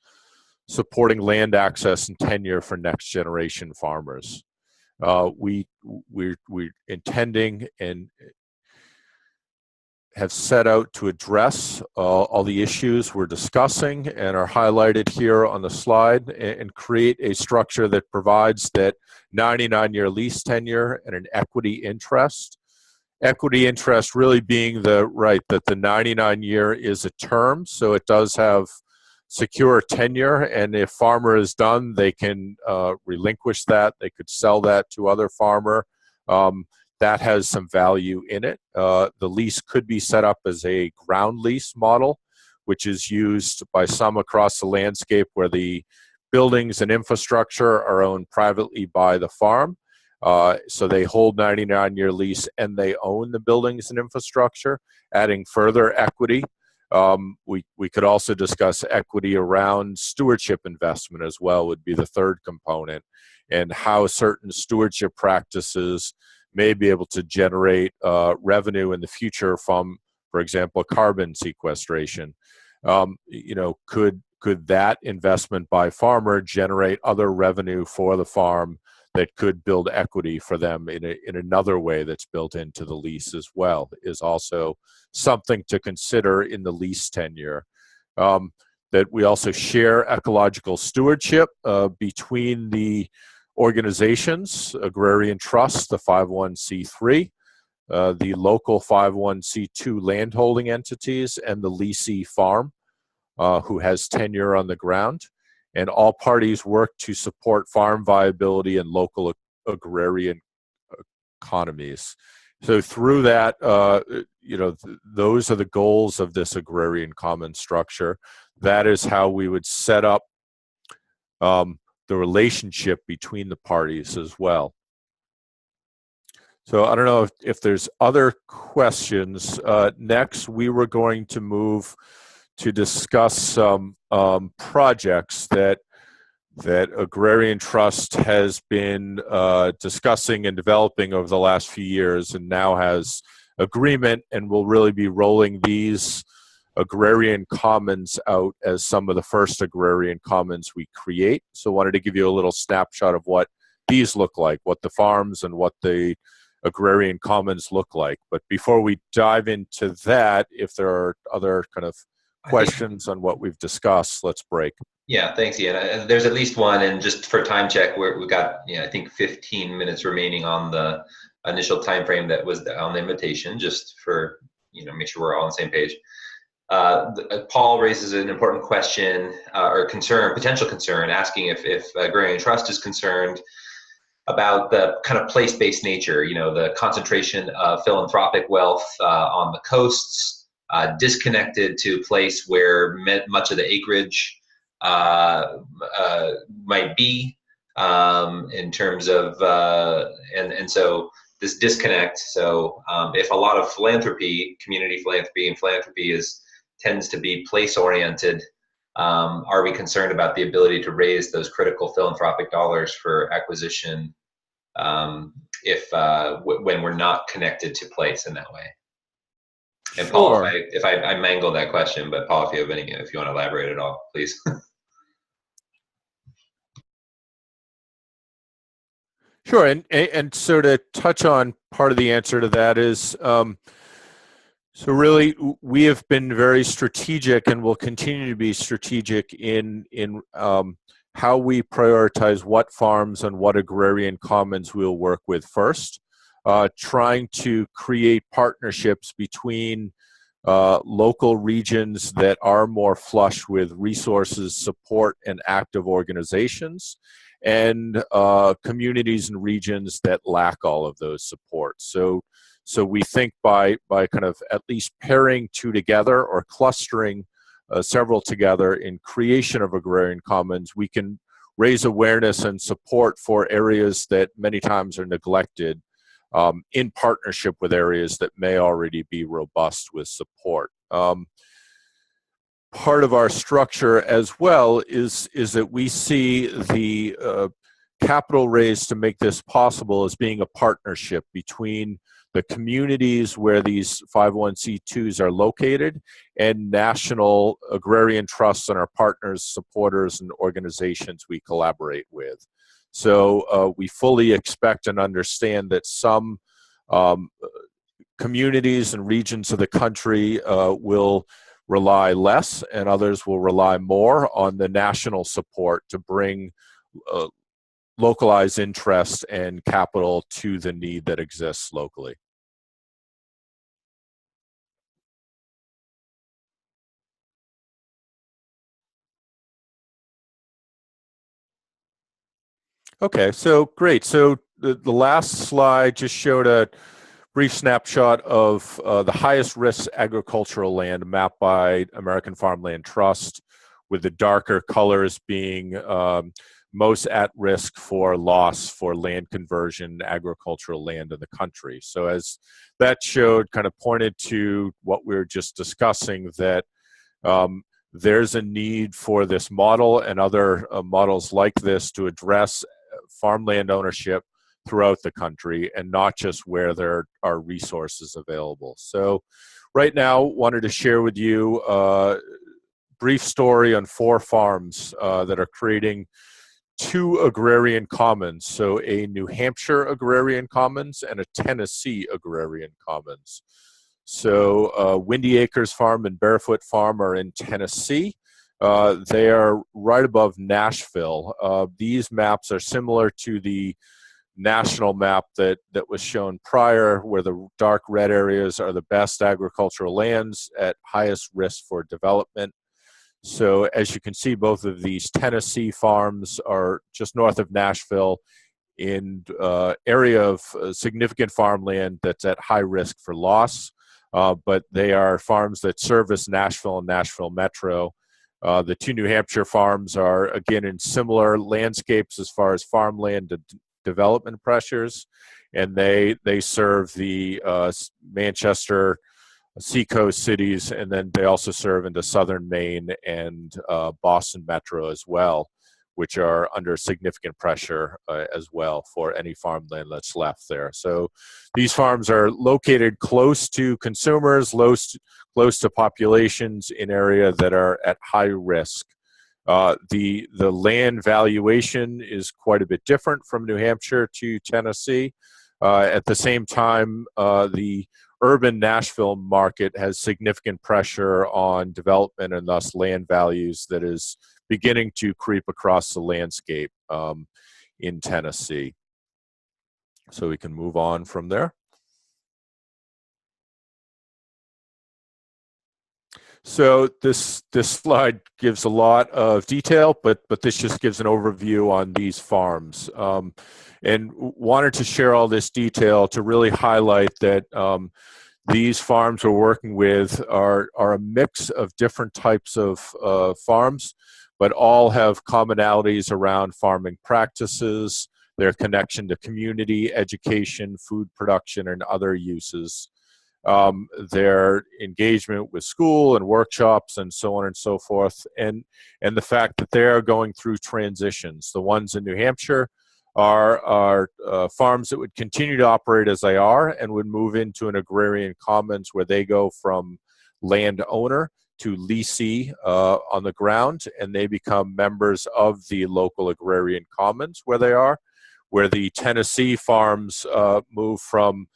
supporting land access and tenure for next generation farmers. We're intending and have set out to address all the issues we're discussing and are highlighted here on the slide and create a structure that provides that 99-year lease tenure and an equity interest. Equity interest really being that the 99-year is a term, so it does have secure tenure, and if farmer is done, they can relinquish that. They could sell that to other farmer. That has some value in it. The lease could be set up as a ground lease model, which is used by some across the landscape where the buildings and infrastructure are owned privately by the farm. So they hold 99-year lease and they own the buildings and infrastructure, adding further equity. We could also discuss equity around stewardship investment as well, would be the third component, and how certain stewardship practices may be able to generate revenue in the future from, for example, carbon sequestration. Could that investment by farmer generate other revenue for the farm that could build equity for them in another way that's built into the lease as well, is also something to consider in the lease tenure. That we also share ecological stewardship between the organizations, Agrarian Trust, the 501c3, the local 501c2 landholding entities, and the leasee farm, who has tenure on the ground. And all parties work to support farm viability and local agrarian economies. So through that, those are the goals of this Agrarian Commons structure. That is how we would set up the relationship between the parties as well. So I don't know if there's other questions. Next, we were going to move to discuss some projects that Agrarian Trust has been discussing and developing over the last few years, and now has agreement and will really be rolling these Agrarian Commons out as some of the first Agrarian Commons we create. So I wanted to give you a little snapshot of what these look like, what the farms and what the Agrarian Commons look like. But before we dive into that, if there are other kind of questions on what we've discussed, let's break. Yeah, thanks, Ian. There's at least one, and just for time check, we've got I think 15 minutes remaining on the initial time frame that was on the invitation, just for make sure we're all on the same page. Paul raises an important question or concern, potential concern, asking if Agrarian Trust is concerned about the kind of place-based nature, the concentration of philanthropic wealth on the coasts, disconnected to a place where much of the acreage might be, in terms of, and so this disconnect. So if a lot of philanthropy, community philanthropy and philanthropy tends to be place oriented, are we concerned about the ability to raise those critical philanthropic dollars for acquisition when we're not connected to place in that way? And Sure. Paul, if I mangled that question, but Paul, if you want to elaborate at all, please. Sure, and so to touch on part of the answer to that is, so really we have been very strategic and will continue to be strategic in how we prioritize what farms and what agrarian commons we'll work with first, trying to create partnerships between local regions that are more flush with resources, support, and active organizations, and communities and regions that lack all of those supports. So we think by kind of at least pairing two together or clustering several together in creation of agrarian commons, we can raise awareness and support for areas that many times are neglected, in partnership with areas that may already be robust with support. Part of our structure as well is that we see the capital raised to make this possible as being a partnership between the communities where these 501c2s are located and national agrarian trusts and our partners, supporters, and organizations we collaborate with. So we fully expect and understand that some communities and regions of the country will rely less and others will rely more on the national support to bring localized interest and capital to the need that exists locally. Okay, so great. So the last slide just showed a brief snapshot of the highest risk agricultural land mapped by American Farmland Trust, with the darker colors being most at risk for loss for land conversion, agricultural land in the country. So as that showed, kind of pointed to what we were just discussing, that there's a need for this model and other models like this to address farmland ownership throughout the country and not just where there are resources available. So right now, wanted to share with you a brief story on 4 farms that are creating 2 agrarian commons. So a New Hampshire agrarian commons and a Tennessee agrarian commons. So Windy Acres Farm and Barefoot Farm are in Tennessee. They are right above Nashville. These maps are similar to the national map that was shown prior, where the dark red areas are the best agricultural lands at highest risk for development. So as you can see, both of these Tennessee farms are just north of Nashville in area of significant farmland that's at high risk for loss. But they are farms that service Nashville and Nashville Metro. The 2 New Hampshire farms are, again, in similar landscapes as far as farmland development pressures, and they serve the Manchester, seacoast cities, and then they also serve into southern Maine and Boston Metro as well, which are under significant pressure as well for any farmland that's left there. So these farms are located close to consumers, close to populations in area that are at high risk. The land valuation is quite a bit different from New Hampshire to Tennessee. At the same time, the urban Nashville market has significant pressure on development and thus land values that is beginning to creep across the landscape in Tennessee. So we can move on from there. So this slide gives a lot of detail, but this just gives an overview on these farms. And wanted to share all this detail to really highlight that these farms we're working with are a mix of different types of farms, but all have commonalities around farming practices, their connection to community, education, food production, and other uses. Their engagement with school and workshops and so on and so forth, and the fact that they're going through transitions. The ones in New Hampshire are farms that would continue to operate as they are and would move into an agrarian commons where they go from landowner to leasee on the ground, and they become members of the local agrarian commons where they are, where the Tennessee farms move from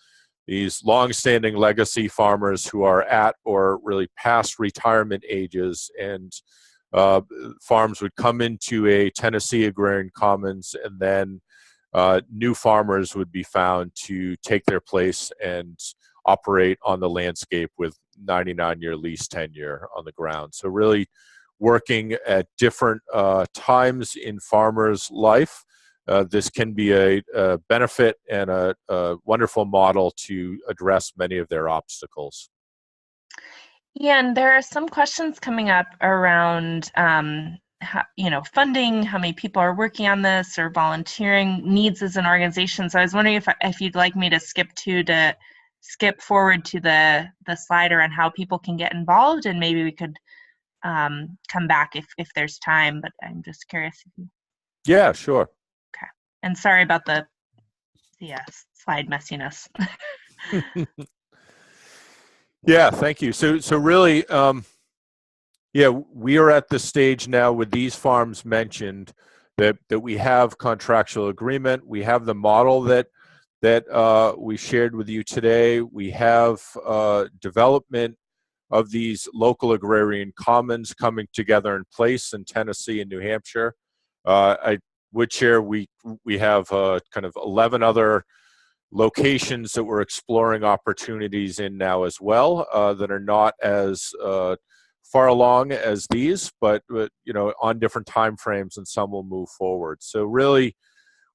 these long-standing legacy farmers who are at or really past retirement ages, and farms would come into a Tennessee agrarian commons, and then new farmers would be found to take their place and operate on the landscape with 99-year lease tenure on the ground. So really working at different times in farmers' life. This can be a benefit and a wonderful model to address many of their obstacles. Yeah, and there are some questions coming up around funding, how many people are working on this, or volunteering needs as an organization. So I was wondering if you'd like me to skip forward to the slide around how people can get involved, and maybe we could come back if there's time. But I'm just curious. Yeah, sure. Okay, and sorry about the slide messiness. Yeah, thank you. So really, yeah, we are at the stage now with these farms mentioned that we have contractual agreement. We have the model that we shared with you today. We have development of these local agrarian commons coming together in place in Tennessee and New Hampshire. I would share we have kind of 11 other locations that we're exploring opportunities in now as well, that are not as far along as these, but on different time frames, and some will move forward. So really,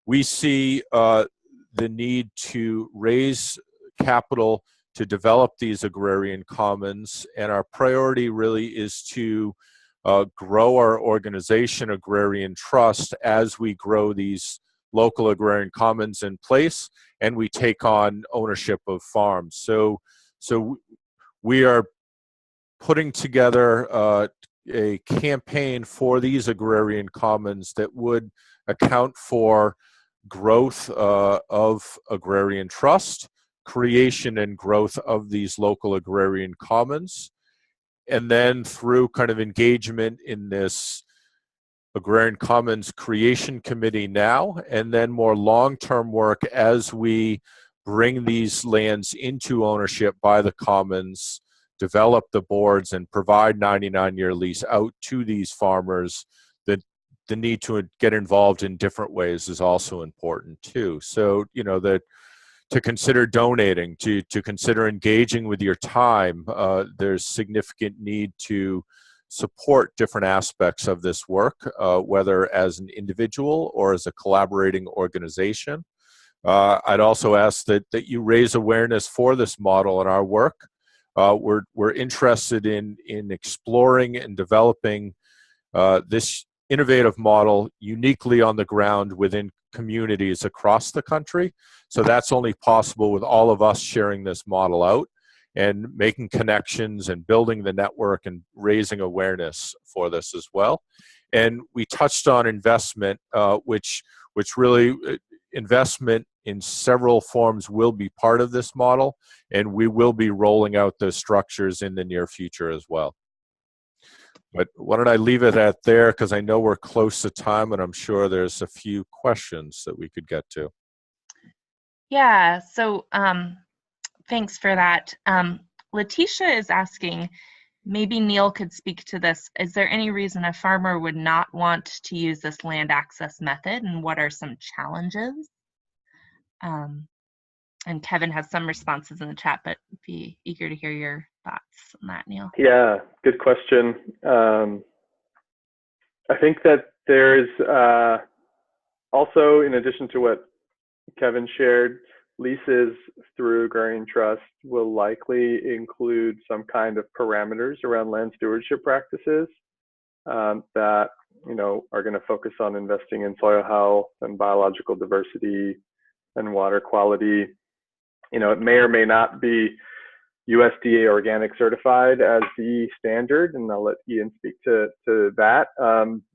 we see the need to raise capital to develop these agrarian commons, and our priority really is to grow our organization, Agrarian Trust, as we grow these local agrarian commons in place and we take on ownership of farms. So we are putting together a campaign for these agrarian commons that would account for growth of Agrarian Trust, creation and growth of these local agrarian commons, and then through kind of engagement in this Agrarian Commons Creation Committee now, and then more long-term work as we bring these lands into ownership by the commons, develop the boards, and provide 99-year lease out to these farmers. That the need to get involved in different ways is also important too. So, that to consider donating, to consider engaging with your time, there's significant need to support different aspects of this work, whether as an individual or as a collaborating organization. I'd also ask that you raise awareness for this model in our work. We're interested in exploring and developing this innovative model uniquely on the ground within communities across the country. So that's only possible with all of us sharing this model out and making connections and building the network and raising awareness for this as well. And we touched on investment, which really investment in several forms will be part of this model, and we will be rolling out those structures in the near future as well. But why don't I leave it at there, because I know we're close to time and I'm sure there's a few questions that we could get to. Yeah, so thanks for that. Letitia is asking, maybe Neil could speak to this. Is there any reason a farmer would not want to use this land access method, and what are some challenges? And Kevin has some responses in the chat, but be eager to hear your thoughts on that, Neil. Yeah, good question. I think that there's also, in addition to what Kevin shared, leases through Agrarian Trust will likely include some kind of parameters around land stewardship practices that are going to focus on investing in soil health and biological diversity and water quality. It may or may not be USDA organic certified as the standard, and I'll let Ian speak to that.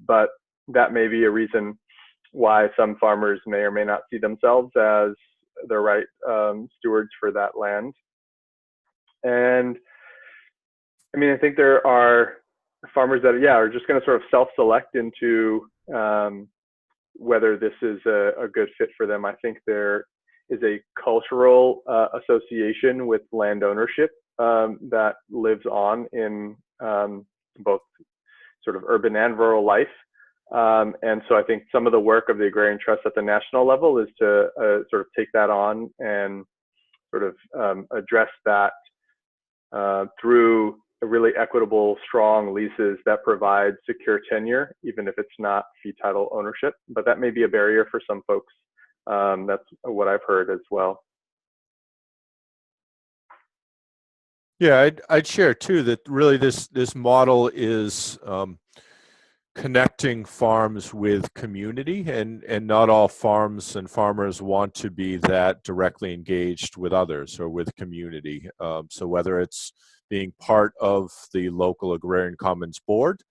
But that may be a reason why some farmers may or may not see themselves as the right stewards for that land. And I think there are farmers that are just going to sort of self-select into whether this is a good fit for them. I think there is a cultural association with land ownership that lives on in both sort of urban and rural life. And so I think some of the work of the Agrarian Trust at the national level is to sort of take that on and sort of address that through a really equitable, strong leases that provide secure tenure, even if it's not fee title ownership. But that may be a barrier for some folks. That's what I've heard as well. Yeah, I'd share too that really this model is connecting farms with community, and not all farms and farmers want to be that directly engaged with others or with community. So whether it's being part of the local Agrarian Commons board,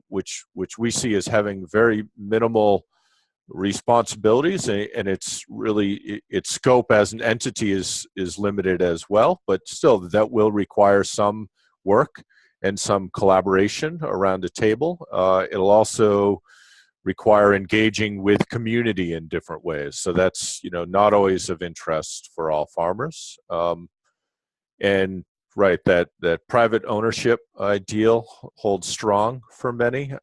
which we see as having very minimal responsibilities, and it's really its scope as an entity is limited as well, but still that will require some work and some collaboration around a table. It'll also require engaging with community in different ways, so that's not always of interest for all farmers. And right, that private ownership ideal holds strong for many.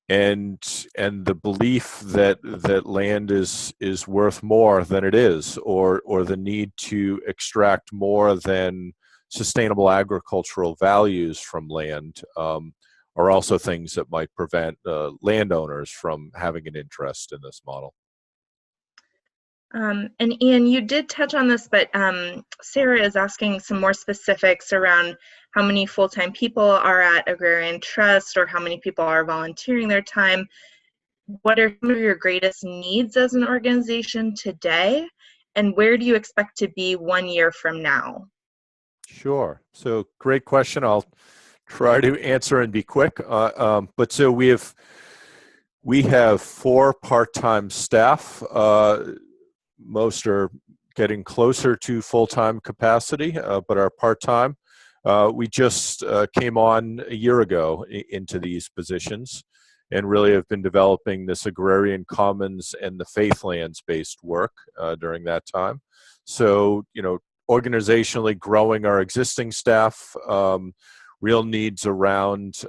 And the belief that land is worth more than it is, or the need to extract more than sustainable agricultural values from land, are also things that might prevent landowners from having an interest in this model. And Ian, you did touch on this, but Sarah is asking some more specifics around how many full-time people are at Agrarian Trust, or how many people are volunteering their time. What are some of your greatest needs as an organization today, and where do you expect to be 1 year from now? Sure. So great question. I'll try to answer and be quick. But so we have 4 part-time staff. Most are getting closer to full-time capacity, but are part-time. We just came on a year ago into these positions, and really have been developing this Agrarian Commons and the Faithlands-based work during that time. So, organizationally growing our existing staff, real needs around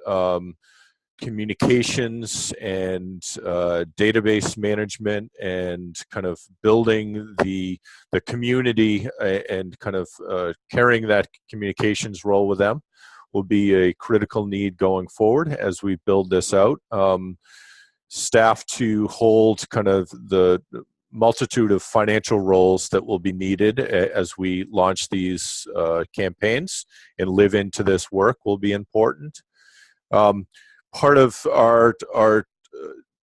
communications and database management, and kind of building the community and kind of carrying that communications role with them will be a critical need going forward as we build this out. Staff to hold kind of the multitude of financial roles that will be needed as we launch these campaigns and live into this work will be important. Part of our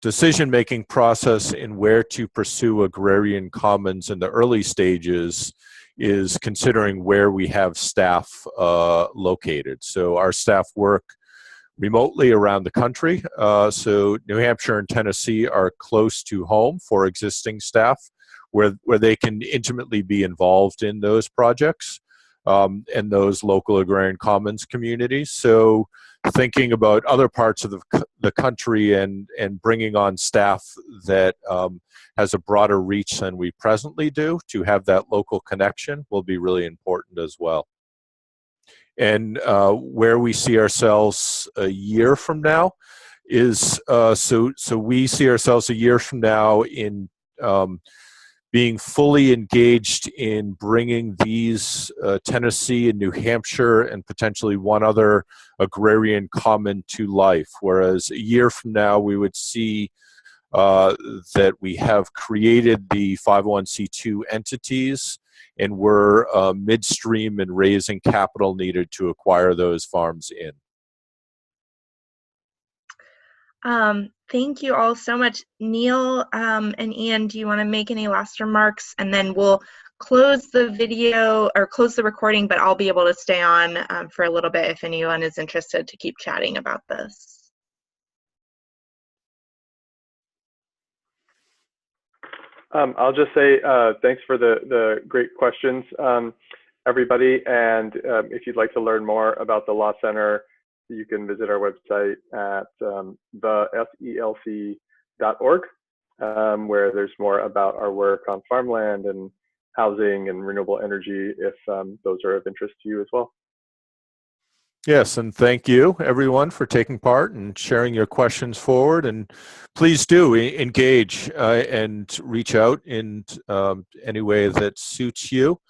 decision-making process in where to pursue Agrarian Commons in the early stages is considering where we have staff located. So our staff work remotely around the country. So New Hampshire and Tennessee are close to home for existing staff, where they can intimately be involved in those projects and those local Agrarian Commons communities. So thinking about other parts of the country and bringing on staff that has a broader reach than we presently do to have that local connection will be really important as well. And where we see ourselves a year from now is, so we see ourselves a year from now in being fully engaged in bringing these Tennessee and New Hampshire and potentially one other Agrarian Common to life. Whereas a year from now, we would see that we have created the 501c2 entities, and we're midstream in raising capital needed to acquire those farms in. Thank you all so much. Neil and Ian, do you want to make any last remarks? And then we'll close the video or close the recording, but I'll be able to stay on for a little bit if anyone is interested to keep chatting about this. I'll just say thanks for the great questions, everybody. And if you'd like to learn more about the Law Center, you can visit our website at theselc.org, where there's more about our work on farmland and housing and renewable energy, if those are of interest to you as well. Yes, and thank you, everyone, for taking part and sharing your questions forward. And please do engage and reach out in any way that suits you.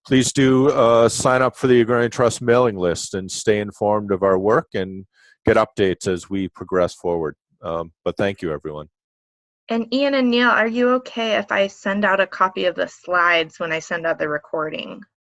Please do sign up for the Agrarian Trust mailing list and stay informed of our work and get updates as we progress forward. But thank you, everyone. And Ian and Neil, are you okay if I send out a copy of the slides when I send out the recording?